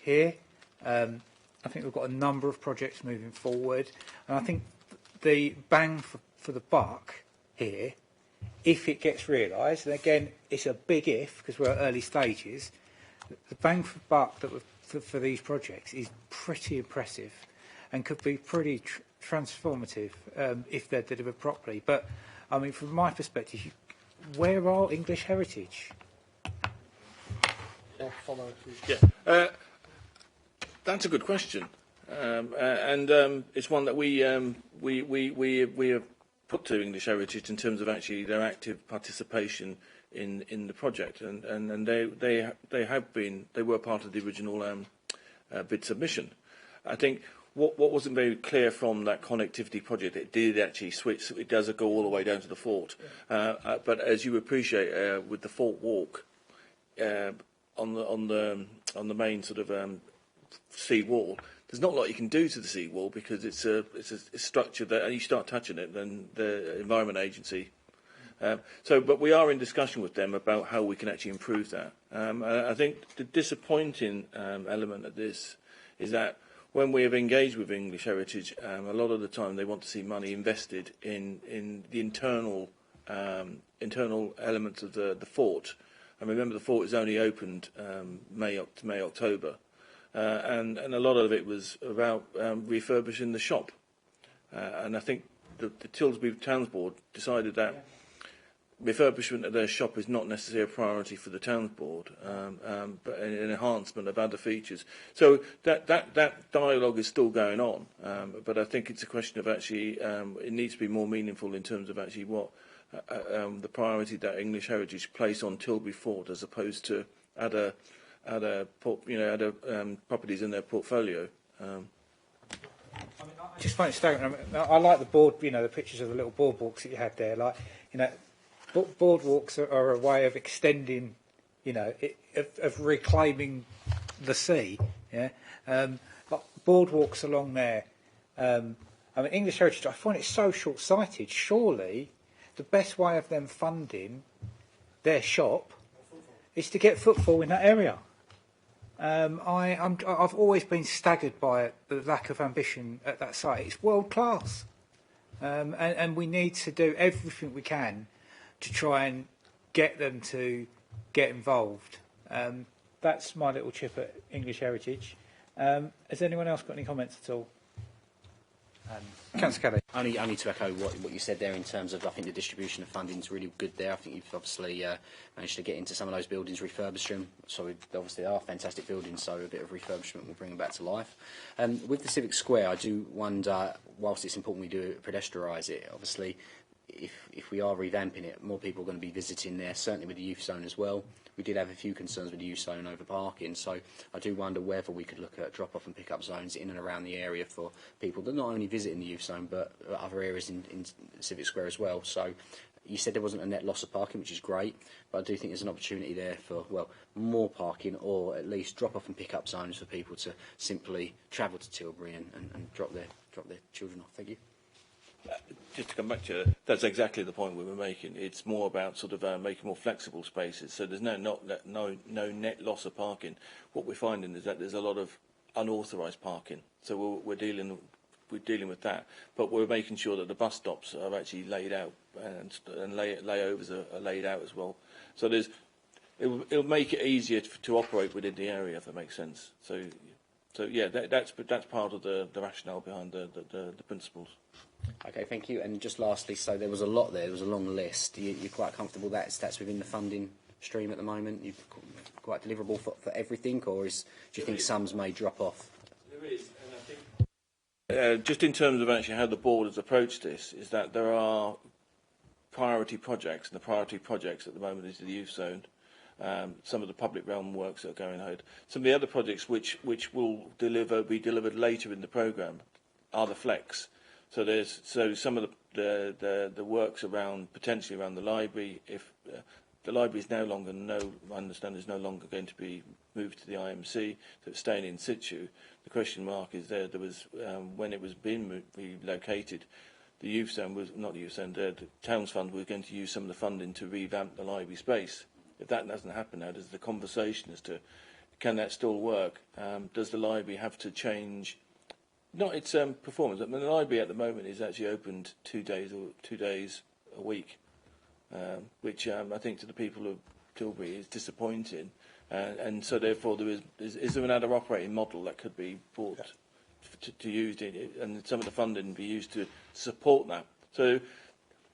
here. I think we've got a number of projects moving forward, and I think the bang for the buck here, if it gets realised, and again it's a big if because we're at early stages, the bang for buck that for these projects is pretty impressive and could be pretty transformative if they're delivered properly. But I mean, from my perspective, where are English heritage? That's a good question, and it's one that we have put to English Heritage in terms of actually their active participation in the project, and they were part of the original bid submission. I think what wasn't very clear from that connectivity project, it did actually switch. It does go all the way down to the fort, but as you appreciate, with the fort walk on the main sort of sea wall, there's not a lot you can do to the sea wall because it's a structure that, and you start touching it, then the Environment Agency. But we are in discussion with them about how we can actually improve that. I think the disappointing element of this is that when we have engaged with English Heritage, a lot of the time they want to see money invested in the internal elements of the fort. And remember, the fort is only opened May, October, and a lot of it was about refurbishing the shop. And I think the Tilbury Towns Board decided that refurbishment of their shop is not necessarily a priority for the Towns Board, but an enhancement of other features. So that dialogue is still going on, but I think it's a question of actually it needs to be more meaningful in terms of actually what the priority that English Heritage place on Tilbury Fort as opposed to other properties in their portfolio. I just find it staggering. I like the board, the pictures of the little boardwalks that you had there. Boardwalks are a way of extending, of reclaiming the sea. Yeah, but boardwalks along there. English Heritage, I find it so short-sighted. Surely, the best way of them funding their shop is to get footfall in that area. I've always been staggered by the lack of ambition at that site. It's world class, and we need to do everything we can to try and get them to get involved. That's my little chip at English Heritage. Has anyone else got any comments at all? Councillor Kelly. Only to echo what you said there in terms of, I think the distribution of funding is really good there. I think you've obviously managed to get into some of those buildings, refurbish them. So obviously they are fantastic buildings, so a bit of refurbishment will bring them back to life. With the Civic Square, I do wonder, whilst it's important we do pedestrianise it, obviously if we are revamping it, more people are going to be visiting there, certainly with the youth zone as well. We did have a few concerns with the youth zone over parking, so I do wonder whether we could look at drop-off and pick-up zones in and around the area for people that not only visit in the youth zone, but other areas in Civic Square as well. So you said there wasn't a net loss of parking, which is great, but I do think there's an opportunity there for, well, more parking, or at least drop-off and pick-up zones for people to simply travel to Tilbury and drop their children off. Thank you. Just to come back to that's exactly the point we were making. It's more about sort of making more flexible spaces. So there's no net loss of parking. What we're finding is that there's a lot of unauthorised parking. So we're dealing with that, but we're making sure that the bus stops are actually laid out and layovers are laid out as well. So it'll make it easier to operate within the area, if that makes sense. So yeah, that's part of the rationale behind the principles. Okay, thank you. And just lastly, so there was a lot there. There was a long list. You're quite comfortable that's within the funding stream at the moment? You're quite deliverable for everything, or do you think sums may drop off? There is, and I think just in terms of actually how the board has approached this, is that there are priority projects, and the priority projects at the moment is the youth zone. Some of the public realm works that are going ahead. Some of the other projects which will be delivered later in the programme are the flex. So some of the works potentially around the library, if the library is I understand is no longer going to be moved to the IMC, so it's staying in situ. The question mark is there was when it was being relocated, the youth zone was not the youth zone. The Towns Fund was going to use some of the funding to revamp the library space. If that doesn't happen now, there's the conversation as to can that still work? Does the library have to change? Not its performance. I mean, the library at the moment is actually opened 2 days a week, which I think to the people of Tilbury is disappointing. And so therefore, is there another operating model that could be brought to use and some of the funding be used to support that? So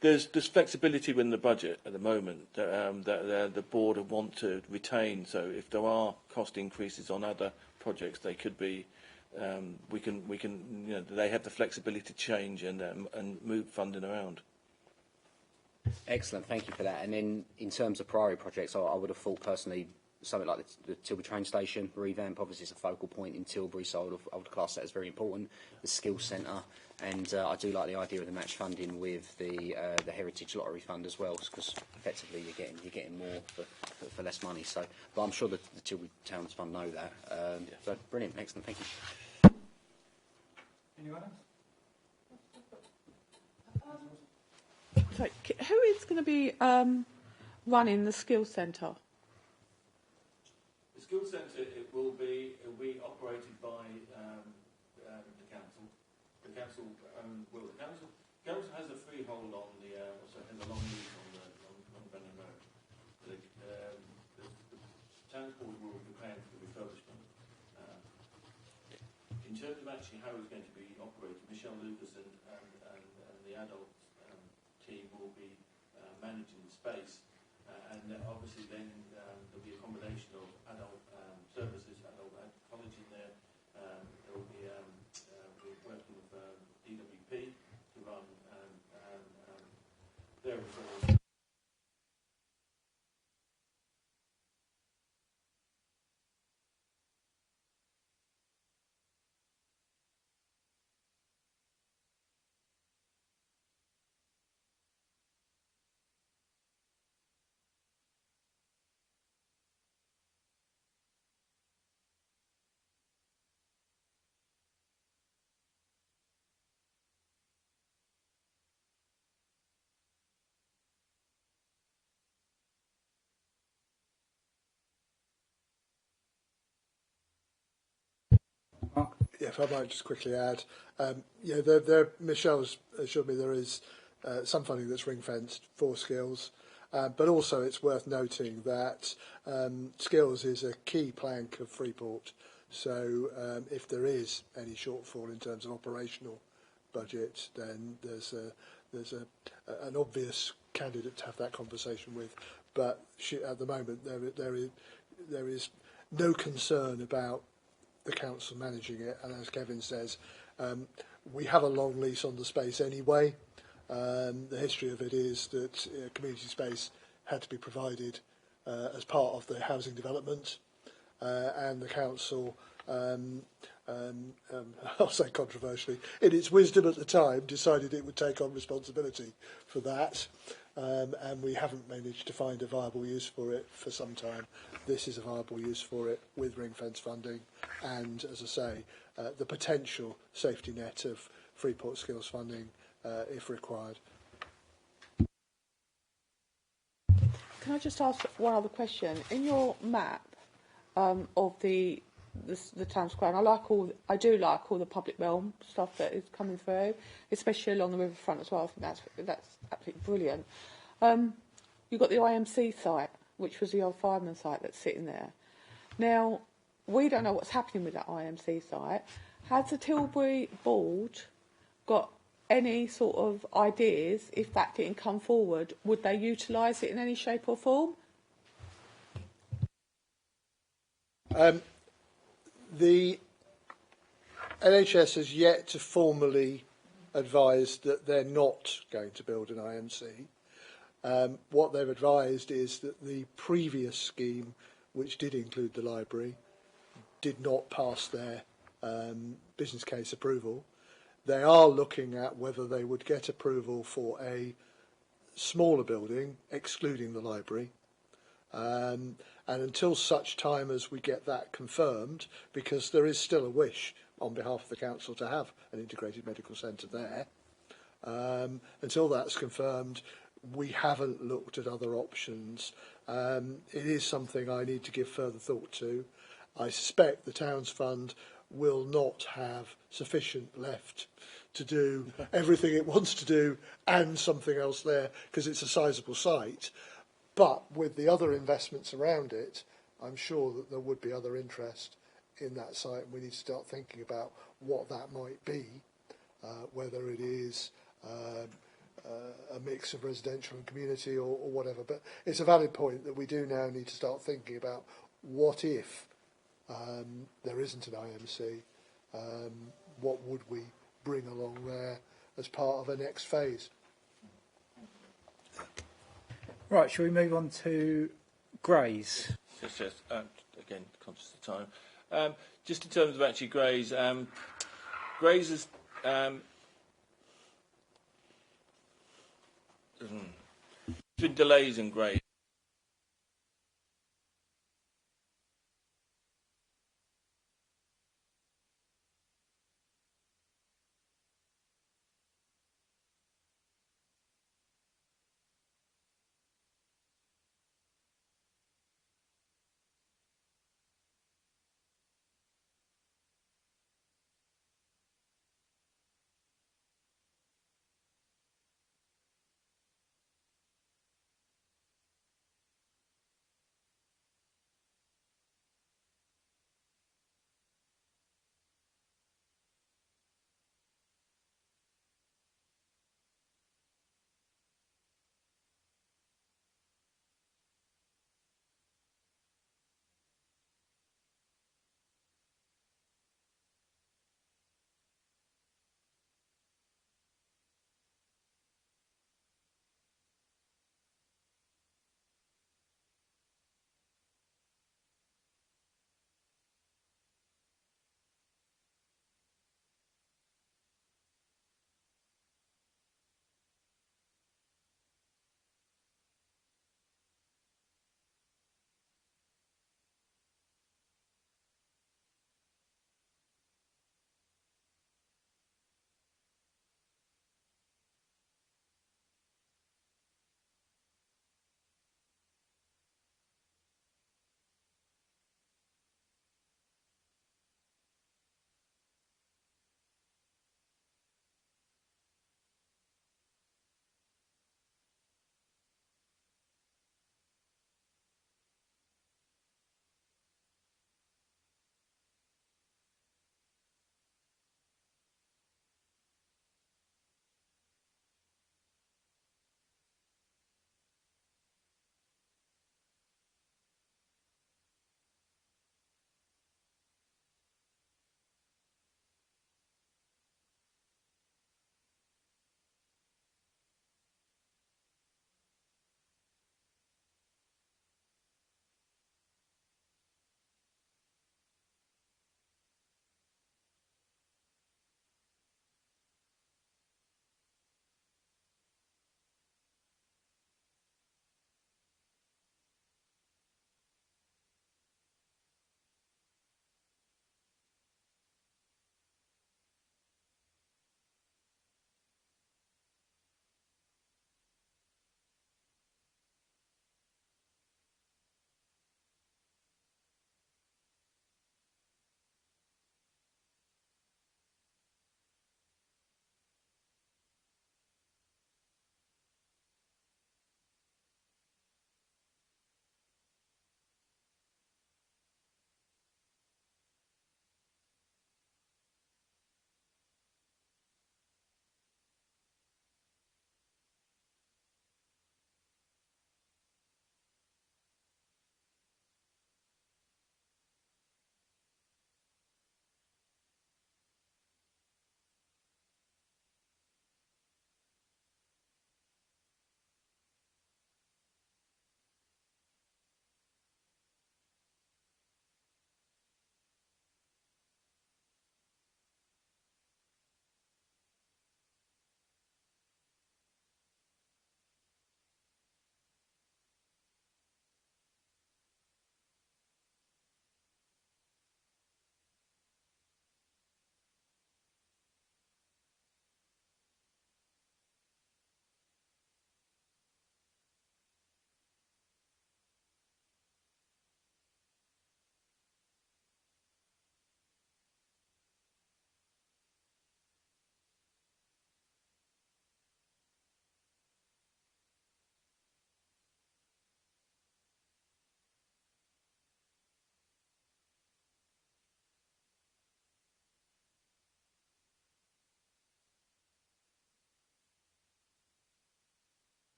there's flexibility within the budget at the moment that the board would want to retain. So if there are cost increases on other projects, they could be. We can, they have the flexibility to change and move funding around. Excellent, thank you for that. And then in terms of priority projects, I would have thought personally something like the Tilbury train station revamp. Obviously, it's a focal point in Tilbury, so I would class that as very important. The skills centre, and I do like the idea of the match funding with the Heritage Lottery Fund as well, because effectively you're getting more for less money. So, but I'm sure the Tilbury Towns Fund know that. So brilliant, excellent, thank you. Anyone else? So, who is going to be running the skills centre? The skills centre will be operated by the council. The council has a freehold on the has a long lease on Brennan Road. The town board will be paying for the refurbishment. In terms of actually how it's going to be operated, Michelle Lucas and the adult team will be managing the space, and obviously then there'll be a combination of adult services, adult college in there. There will be we're working with DWP to run their referrals. Yeah, if I might just quickly add, Michelle's assured me there is some funding that's ring-fenced for skills. But also it's worth noting that skills is a key plank of Freeport. So if there is any shortfall in terms of operational budget, then there's an obvious candidate to have that conversation with. But at the moment, there is no concern about the council managing it. And as Kevin says, we have a long lease on the space anyway. The history of it is that community space had to be provided as part of the housing development, and the council, I'll say controversially, in its wisdom at the time, decided it would take on responsibility for that, and we haven't managed to find a viable use for it for some time. This is a viable use for it with ring fence funding, and as I say, the potential safety net of Freeport skills funding if required. Can I just ask one other question? In your map of the town square, and I do like all the public realm stuff that is coming through, especially along the riverfront as well. I think that's absolutely brilliant. You've got the IMC site, which was the old fireman site that's sitting there. Now, we don't know what's happening with that IMC site. Has the Tilbury board got any sort of ideas, if that didn't come forward, would they utilise it in any shape or form? The NHS has yet to formally advise that they're not going to build an IMC. What they've advised is that the previous scheme, which did include the library, did not pass their business case approval. They are looking at whether they would get approval for a smaller building, excluding the library. And until such time as we get that confirmed, because there is still a wish on behalf of the council to have an integrated medical centre there, until that's confirmed, we haven't looked at other options. It is something I need to give further thought to. I suspect the Towns Fund will not have sufficient left to do everything it wants to do and something else there, because it's a sizable site. But with the other investments around it, I'm sure that there would be other interest in that site, and we need to start thinking about what that might be, whether it is a mix of residential and community or whatever. But it's a valid point that we do now need to start thinking about what if there isn't an IMC, what would we bring along there as part of a next phase? Right, shall we move on to Grays? Yes. Again, conscious of time. Just in terms of actually Grays, Grays has been delays in Grays.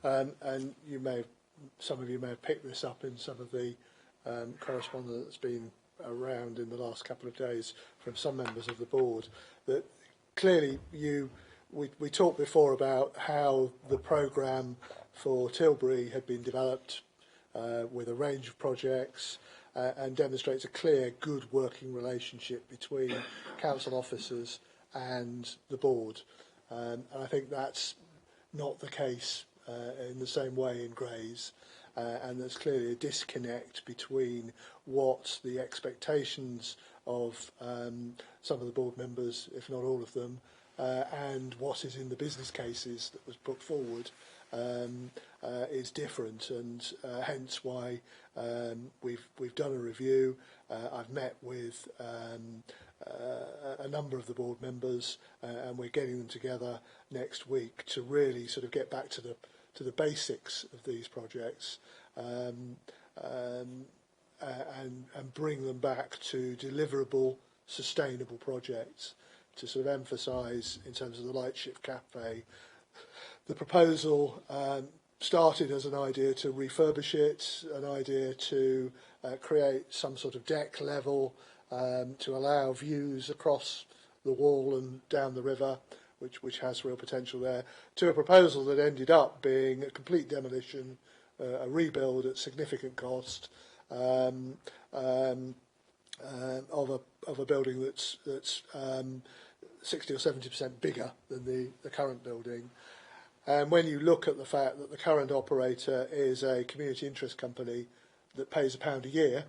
And some of you may have picked this up in some of the correspondence that's been around in the last couple of days from some members of the board, that clearly we talked before about how the programme for Tilbury had been developed with a range of projects and demonstrates a clear, good working relationship between council officers and the board. And I think that's not the case in the same way in Grays. And there's clearly a disconnect between what the expectations of some of the board members, if not all of them, and what is in the business cases that was put forward is different, and hence why we've done a review. I've met with a number of the board members, and we're getting them together next week to really sort of get back to the basics of these projects and bring them back to deliverable, sustainable projects, to sort of emphasise in terms of the Lightship Cafe. The proposal started as an idea to refurbish it, an idea to create some sort of deck level to allow views across the wall and down the river, which has real potential there, to a proposal that ended up being a complete demolition, a rebuild at significant cost of a building that's 60 or 70% bigger than the current building. And when you look at the fact that the current operator is a community interest company that pays £1 a year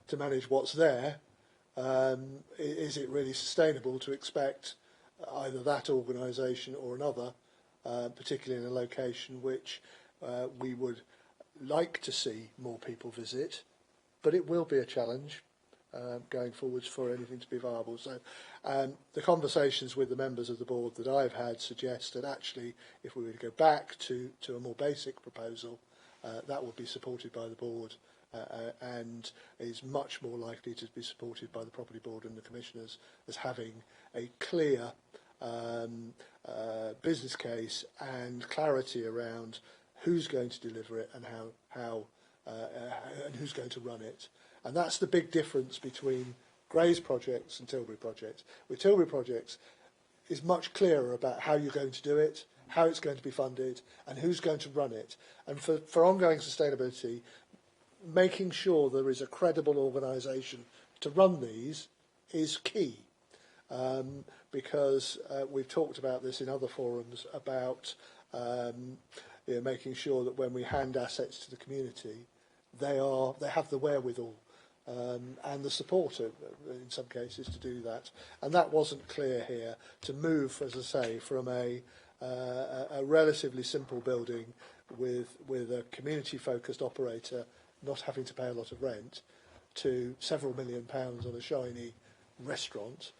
to manage what's there, is it really sustainable to expect either that organisation or another, particularly in a location which we would like to see more people visit, but it will be a challenge going forwards for anything to be viable. So the conversations with the members of the board that I've had suggest that actually if we were to go back to a more basic proposal, that would be supported by the board and is much more likely to be supported by the property board and the commissioners as having a clear business case and clarity around who's going to deliver it and how and who's going to run it. And that's the big difference between Grays projects and Tilbury projects. With Tilbury projects, is much clearer about how you're going to do it, how it's going to be funded, and who's going to run it. And for ongoing sustainability, making sure there is a credible organisation to run these is key. Because we've talked about this in other forums about making sure that when we hand assets to the community, they have the wherewithal and the support in some cases to do that. And that wasn't clear here, to move, as I say, from a relatively simple building with a community-focused operator not having to pay a lot of rent to several £1 million on a shiny restaurant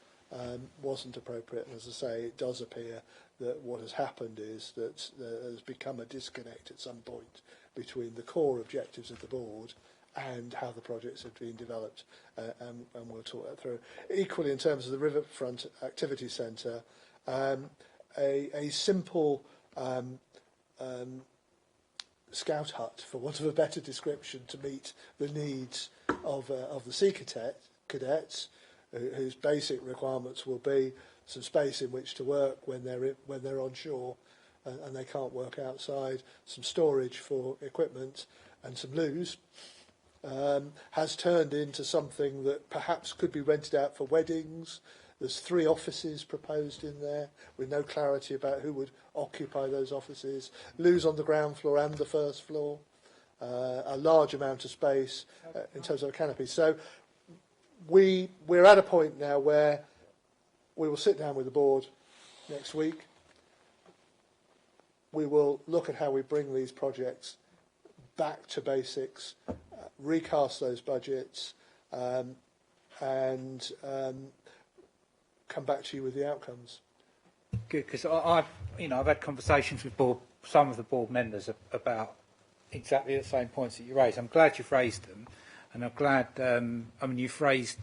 wasn't appropriate. And as I say, it does appear that what has happened is that there has become a disconnect at some point between the core objectives of the board and how the projects have been developed, and we'll talk that through. Equally, in terms of the Riverfront Activity Centre, a simple scout hut, for want of a better description, to meet the needs of the sea cadets, whose basic requirements will be some space in which to work when they're on shore and they can't work outside, some storage for equipment and some loos, has turned into something that perhaps could be rented out for weddings. There's 3 offices proposed in there with no clarity about who would occupy those offices. Loos on the ground floor and the first floor. A large amount of space in terms of a canopy. So we're at a point now where we will sit down with the board next week. We will look at how we bring these projects back to basics, recast those budgets, and come back to you with the outcomes. Good, because I've had conversations with some of the board members about exactly the same points that you raised. I'm glad you've raised them, and I'm glad. You phrased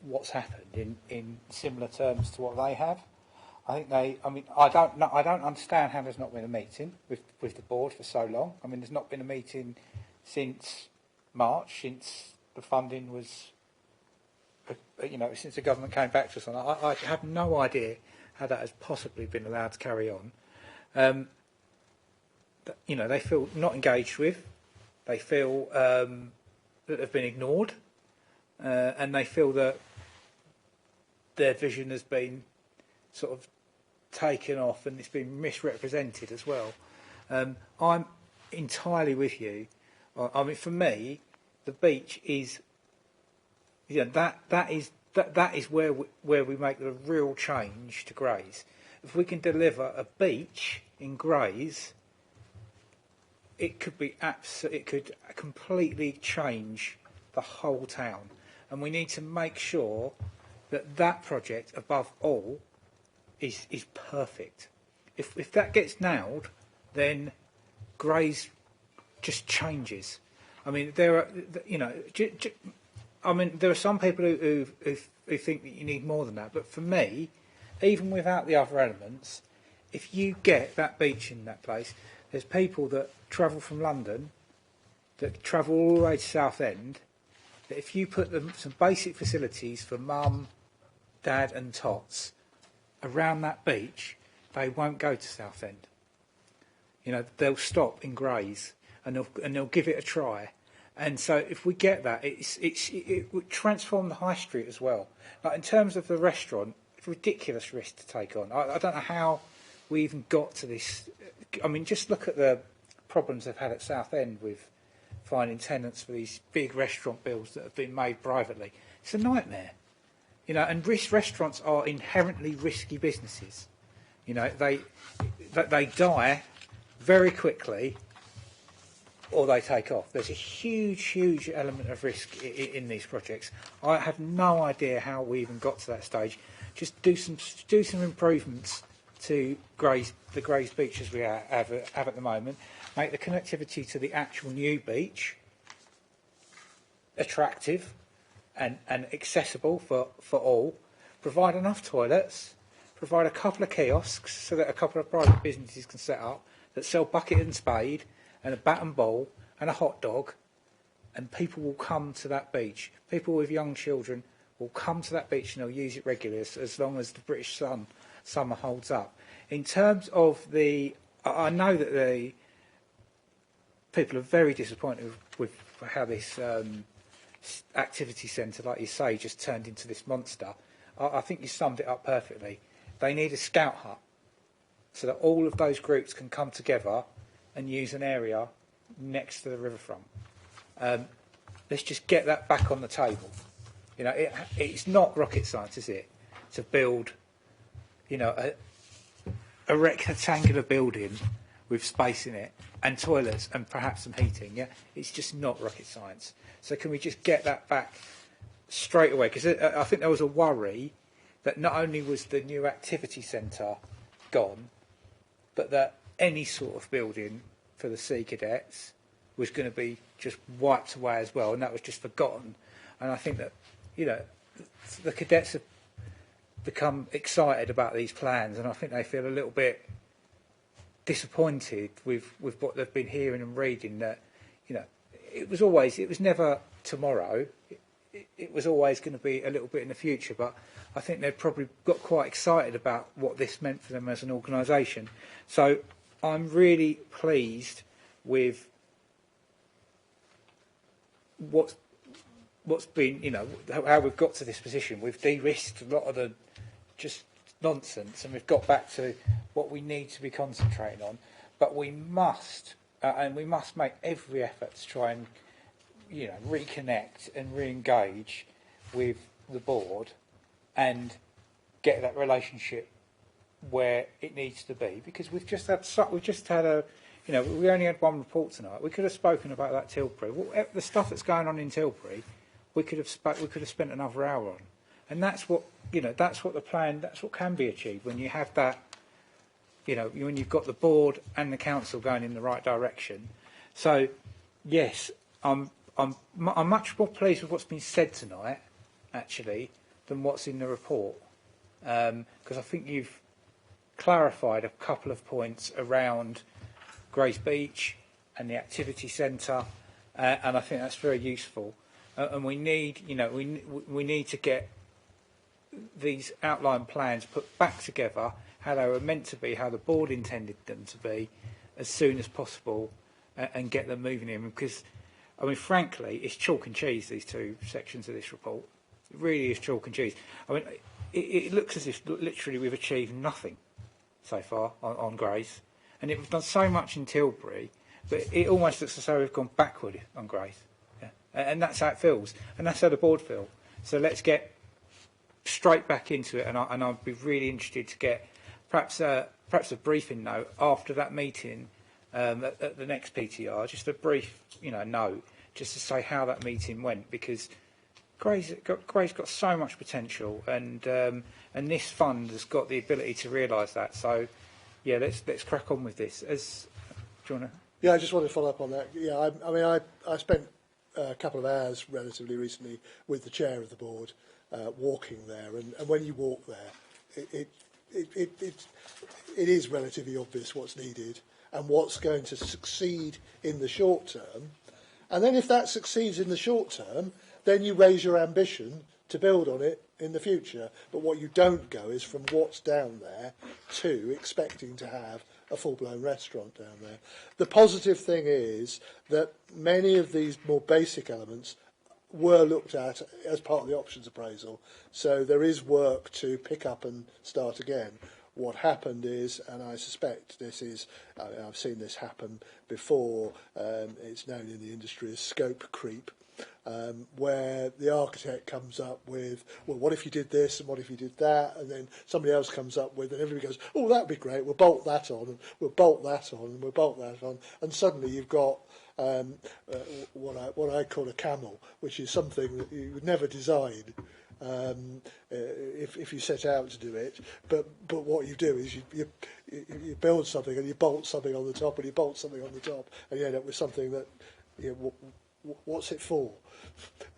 what's happened in similar terms to what they have. I think they. I mean, I don't know. I don't understand how there's not been a meeting with the board for so long. I mean, there's not been a meeting since March, since the funding was, since the government came back to us on that. I have no idea how that has possibly been allowed to carry on. They feel not engaged with. They feel that they've been ignored, and they feel that their vision has been sort of taken off and it's been misrepresented as well. I'm entirely with you. I mean, for me, the beach is, that is where we make the real change to Grays. If we can deliver a beach in Grays, it could be it could completely change the whole town, and we need to make sure that project, above all, is perfect. If that gets nailed, then Grays just changes. I mean, there are there are some people who think that you need more than that. But for me, even without the other elements, if you get that beach in that place, there's people that travel from London, that travel all the way to Southend, that if you put them some basic facilities for mum, dad and tots around that beach, they won't go to Southend. They'll stop in Grays and they'll give it a try. And so if we get that, it would transform the high street as well. Like in terms of the restaurant, it's a ridiculous risk to take on. I don't know how we even got to this. I mean, just look at the problems they've had at Southend with finding tenants for these big restaurant bills that have been made privately. It's a nightmare. And restaurants are inherently risky businesses. They die very quickly, or they take off. There's a huge element of risk in these projects. I have no idea how we even got to that stage. Just do some improvements to the Grays beach as we have at the moment. Make the connectivity to the actual new beach attractive and accessible for all. Provide enough toilets. Provide a couple of kiosks so that a couple of private businesses can set up that sell bucket and spade and a bat and ball and a hot dog, and people will come to that beach. People with young children will come to that beach and they'll use it regularly as long as the British summer holds up. In terms of I know that the people are very disappointed with how this activity centre, like you say, just turned into this monster. I think you summed it up perfectly. They need a scout hut so that all of those groups can come together and use an area next to the riverfront. Let's just get that back on the table. It's not rocket science, is it, to build, a rectangular building with space in it and toilets and perhaps some heating. Yeah, it's just not rocket science. So can we just get that back straight away? Because I think there was a worry that not only was the new activity centre gone, but that any sort of building for the Sea Cadets was going to be just wiped away as well, and that was just forgotten. And I think that, the cadets have become excited about these plans, and I think they feel a little bit disappointed with what they've been hearing and reading, that, it was never tomorrow. It was always going to be a little bit in the future, but I think they've probably got quite excited about what this meant for them as an organisation. So I'm really pleased with what's been, how we've got to this position. We've de-risked a lot of the just nonsense, and we've got back to what we need to be concentrating on. But we must, and we must make every effort to try and, reconnect and re-engage with the board and get that relationship where it needs to be. Because we've just had we only had one report tonight. We could have spoken about that Tilbury. The stuff that's going on in Tilbury, we could have spent another hour on. And that's what the plan. That's what can be achieved when you have that. When you've got the board and the council going in the right direction. So, yes, I'm much more pleased with what's been said tonight, actually, than what's in the report, because I think clarified a couple of points around Grace Beach and the activity centre, and I think that's very useful. And we need, we need to get these outline plans put back together, how they were meant to be, how the board intended them to be, as soon as possible, and get them moving in. Because, I mean, frankly, it's chalk and cheese, these two sections of this report. It really is chalk and cheese. I mean, it looks as if literally we've achieved nothing so far on Grace. And we've done so much in Tilbury, but it almost looks as though we've gone backward on Grace. Yeah. And that's how it feels. And that's how the board feel. So let's get straight back into it. And I'd be really interested to get perhaps a briefing note after that meeting at the next PTR, just a brief, note, just to say how that meeting went, because Gray's got so much potential, and this fund has got the ability to realise that. So, yeah, let's crack on with this. Do you want to? Yeah, I just wanted to follow up on that. Yeah, I spent a couple of hours relatively recently with the chair of the board, walking there, and when you walk there, it is relatively obvious what's needed and what's going to succeed in the short term. And then if that succeeds in the short term, then you raise your ambition to build on it in the future. But what you don't go is from what's down there to expecting to have a full-blown restaurant down there. The positive thing is that many of these more basic elements were looked at as part of the options appraisal. So there is work to pick up and start again. What happened is, and I suspect this is, I've seen this happen before, it's known in the industry as scope creep, where the architect comes up with, well, what if you did this and what if you did that? And then somebody else comes up with, and everybody goes, oh, that'd be great, we'll bolt that on, and we'll bolt that on, and we'll bolt that on. And suddenly you've got what I call a camel, which is something that you would never design if you set out to do it. But what you do is you build something and you bolt something on the top and you bolt something on the top, and you end up with something that, what's it for?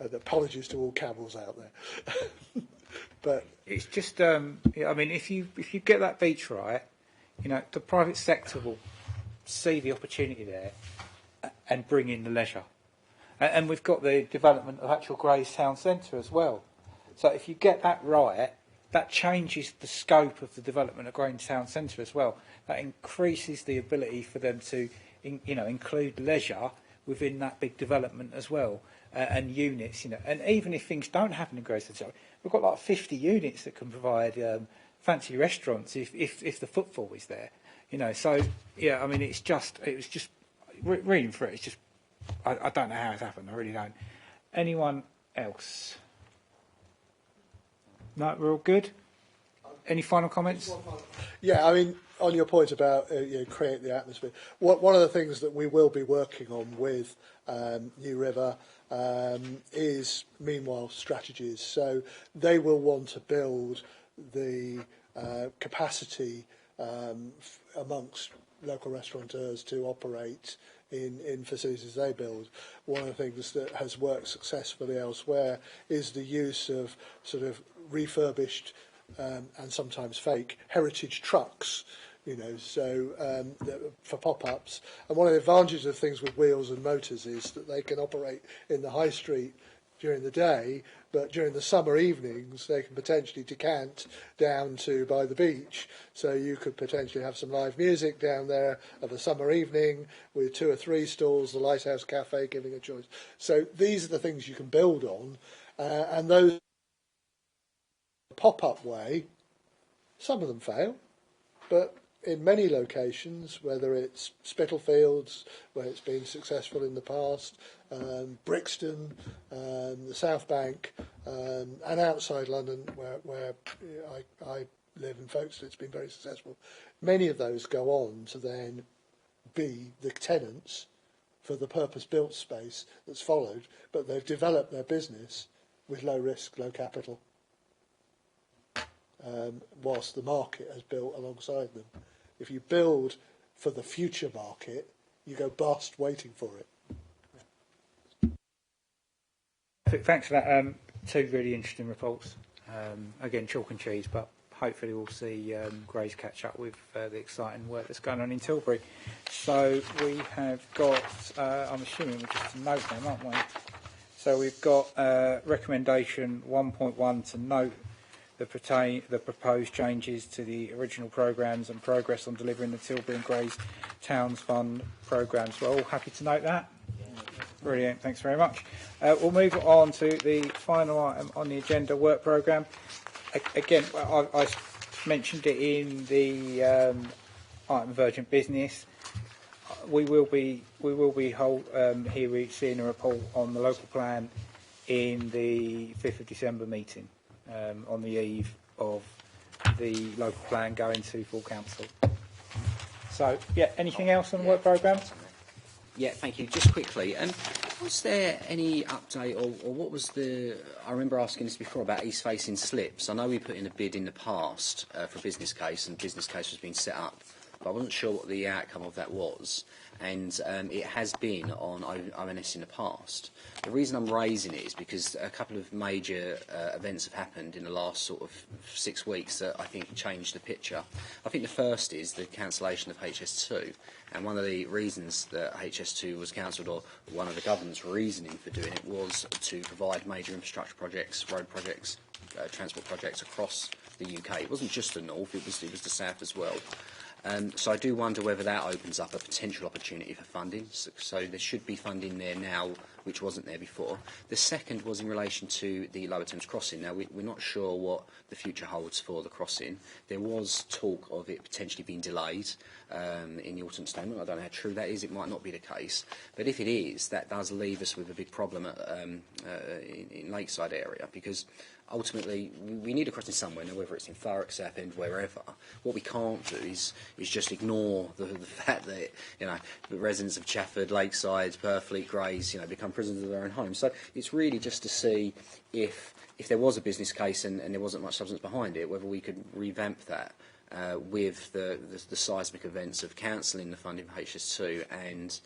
And apologies to all camels out there. But it's just, I mean, if you get that beach right, the private sector will see the opportunity there and bring in the leisure. And we've got the development of actual Grays Town Centre as well. So if you get that right, that changes the scope of the development of Grays Town Centre as well. That increases the ability for them to, include leisure within that big development as well, and units. And even if things don't happen in Grays Town Centre, we've got like 50 units that can provide fancy restaurants if the footfall is there. So yeah, I mean, it was just reading through it. It's just I don't know how it's happened. I really don't. Anyone else? No, we're all good. Any final comments? Yeah, I mean, on your point about create the atmosphere, one of the things that we will be working on with New River is meanwhile strategies. So they will want to build the capacity amongst local restaurateurs to operate in facilities they build. One of the things that has worked successfully elsewhere is the use of sort of refurbished and sometimes fake heritage trucks, for pop-ups. And one of the advantages of things with wheels and motors is that they can operate in the high street during the day, but during the summer evenings they can potentially decant down to by the beach. So you could potentially have some live music down there of a summer evening with 2 or 3 stalls, the Lighthouse Cafe giving a choice. So these are the things you can build on, and those pop-up way, some of them fail, but in many locations, whether it's Spitalfields, where it's been successful in the past, Brixton, the South Bank, and outside London, where I live in Folkestone, it's been very successful. Many of those go on to then be the tenants for the purpose-built space that's followed, but they've developed their business with low risk, low capital, whilst the market has built alongside them. If you build for the future market, you go bust waiting for it. Thanks for that. 2 really interesting reports. Again, chalk and cheese, but hopefully we'll see Grays catch up with the exciting work that's going on in Tilbury. So we have got, I'm assuming we're just to note them, aren't we? So we've got recommendation 1.1 to note the proposed changes to the original programmes and progress on delivering the Tilbury and Grays Towns Fund programmes. We're all happy to note that? Brilliant, thanks very much. We'll move on to the final item on the agenda, work programme. Again, I mentioned it in the item of urgent business. We will be seeing a report on the local plan in the 5th of December meeting, on the eve of the local plan going to full council. So, yeah, anything else on the work programme? Yeah, thank you. Just quickly, was there any update, or what was the... I remember asking this before about east-facing slips. I know we put in a bid in the past for business case, and business case was being set up, but I wasn't sure what the outcome of that was. And it has been on ONS in the past. The reason I'm raising it is because a couple of major events have happened in the last sort of 6 weeks that I think changed the picture. I think the first is the cancellation of HS2. And one of the reasons that HS2 was cancelled, or one of the government's reasoning for doing it, was to provide major infrastructure projects, road projects, transport projects across the UK. It wasn't just the north, it was the south as well. So I do wonder whether that opens up a potential opportunity for funding. So there should be funding there now, which wasn't there before. The second was in relation to the Lower Thames crossing. Now, we're not sure what the future holds for the crossing. There was talk of it potentially being delayed in the autumn statement. I don't know how true that is. It might not be the case. But if it is, that does leave us with a big problem in Lakeside area, because ultimately we need a crossing somewhere, now whether it's in Thurrock, Southend, wherever. What we can't do is just ignore the fact that the residents of Chafford, Lakeside, Purfleet, Grays become prisoners of their own homes. So it's really just to see if there was a business case and there wasn't much substance behind it, whether we could revamp that with the seismic events of cancelling the funding for HS2 and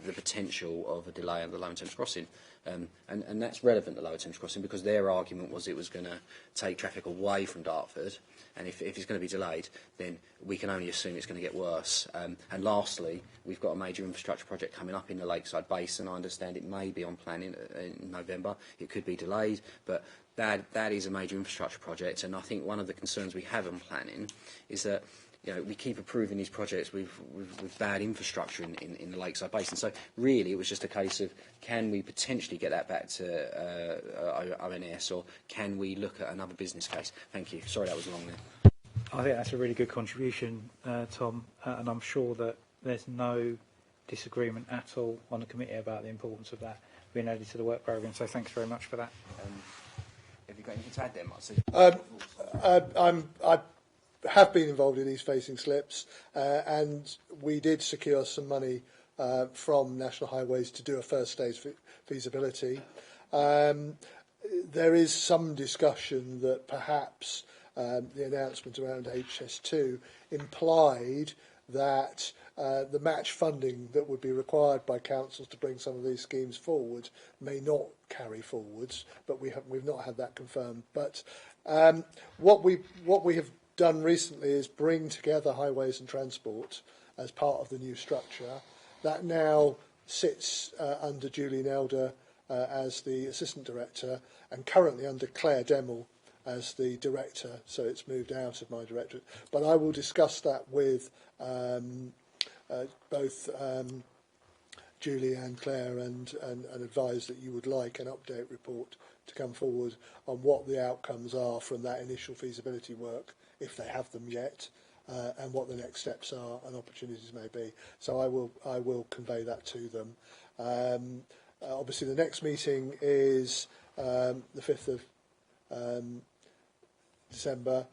the potential of a delay of the Lower Thames crossing. And that's relevant, the Lower Thames crossing, because their argument was it was going to take traffic away from Dartford, and if it's going to be delayed, then we can only assume it's going to get worse. And lastly, we've got a major infrastructure project coming up in the Lakeside Basin. I understand it may be on planning in November. It could be delayed, but that is a major infrastructure project, and I think one of the concerns we have on planning is that we keep approving these projects with bad infrastructure in the Lakeside Basin. So really it was just a case of, can we potentially get that back to ONS, or can we look at another business case? Thank you. Sorry that was long there. I think that's a really good contribution, Tom, and I'm sure that there's no disagreement at all on the committee about the importance of that being added to the work programme, so thanks very much for that. Have you got anything to add there, Mark? I have been involved in east-facing slips, and we did secure some money from National Highways to do a first stage feasibility. There is some discussion that perhaps the announcement around HS2 implied that the match funding that would be required by councils to bring some of these schemes forward may not carry forwards, but we've not had that confirmed. But what we have done recently is bring together highways and transport as part of the new structure. That now sits under Julie Elder as the Assistant Director, and currently under Claire Demmel as the Director, so it's moved out of my directorate. But I will discuss that with both Julie and Claire and advise that you would like an update report to come forward on what the outcomes are from that initial feasibility work, if they have them yet, and what the next steps are and opportunities may be. So I will convey that to them. Obviously, the next meeting is the 5th of December.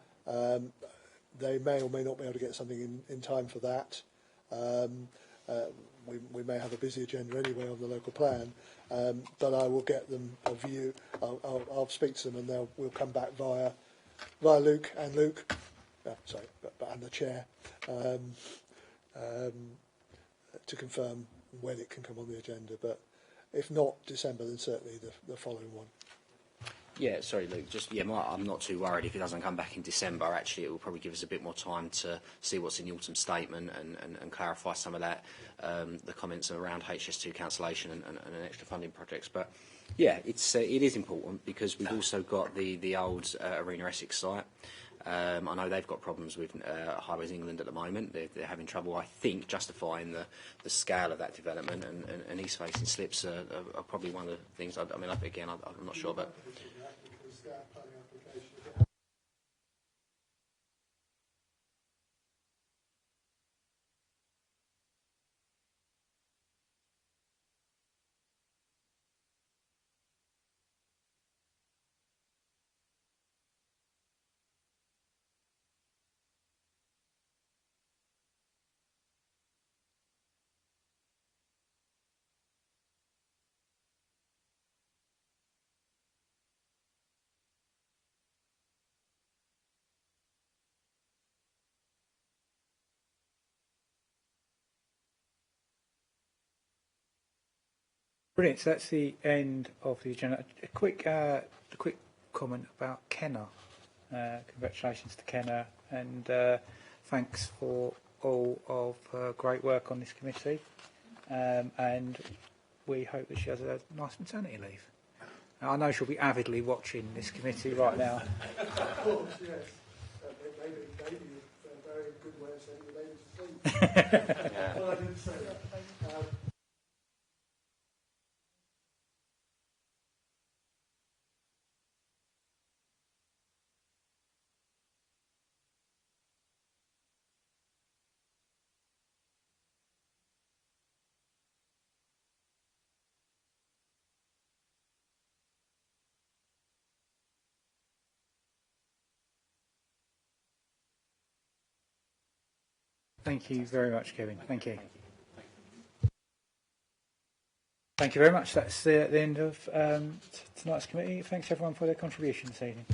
They may or may not be able to get something in time for that. We may have a busy agenda anyway on the local plan, but I will get them a view. I'll speak to them, and we'll come back via Luke and the chair to confirm when it can come on the agenda. But if not December, then certainly the following one. Yeah, sorry, Luke. I'm not too worried if it doesn't come back in December. Actually, it will probably give us a bit more time to see what's in the autumn statement and clarify some of that, the comments around HS2 cancellation and extra funding projects. But yeah, it is important because we've also got the old Arena Essex site. I know they've got problems with Highways England at the moment. They're having trouble, I think, justifying the scale of that development, and east-facing slips are probably one of the things. I'm not sure, but. Brilliant. So that's the end of the agenda. A quick comment about Kenner. Congratulations to Kenner, and thanks for all of her great work on this committee. And we hope that she has a nice maternity leave. Now, I know she'll be avidly watching this committee right now. Of course, yes. Maybe a very good way of sending the lady to sleep. Well, I didn't say that. Thank you very much, Kevin. Thank you. Thank you very much. That's the end of tonight's committee. Thanks everyone for their contribution this evening.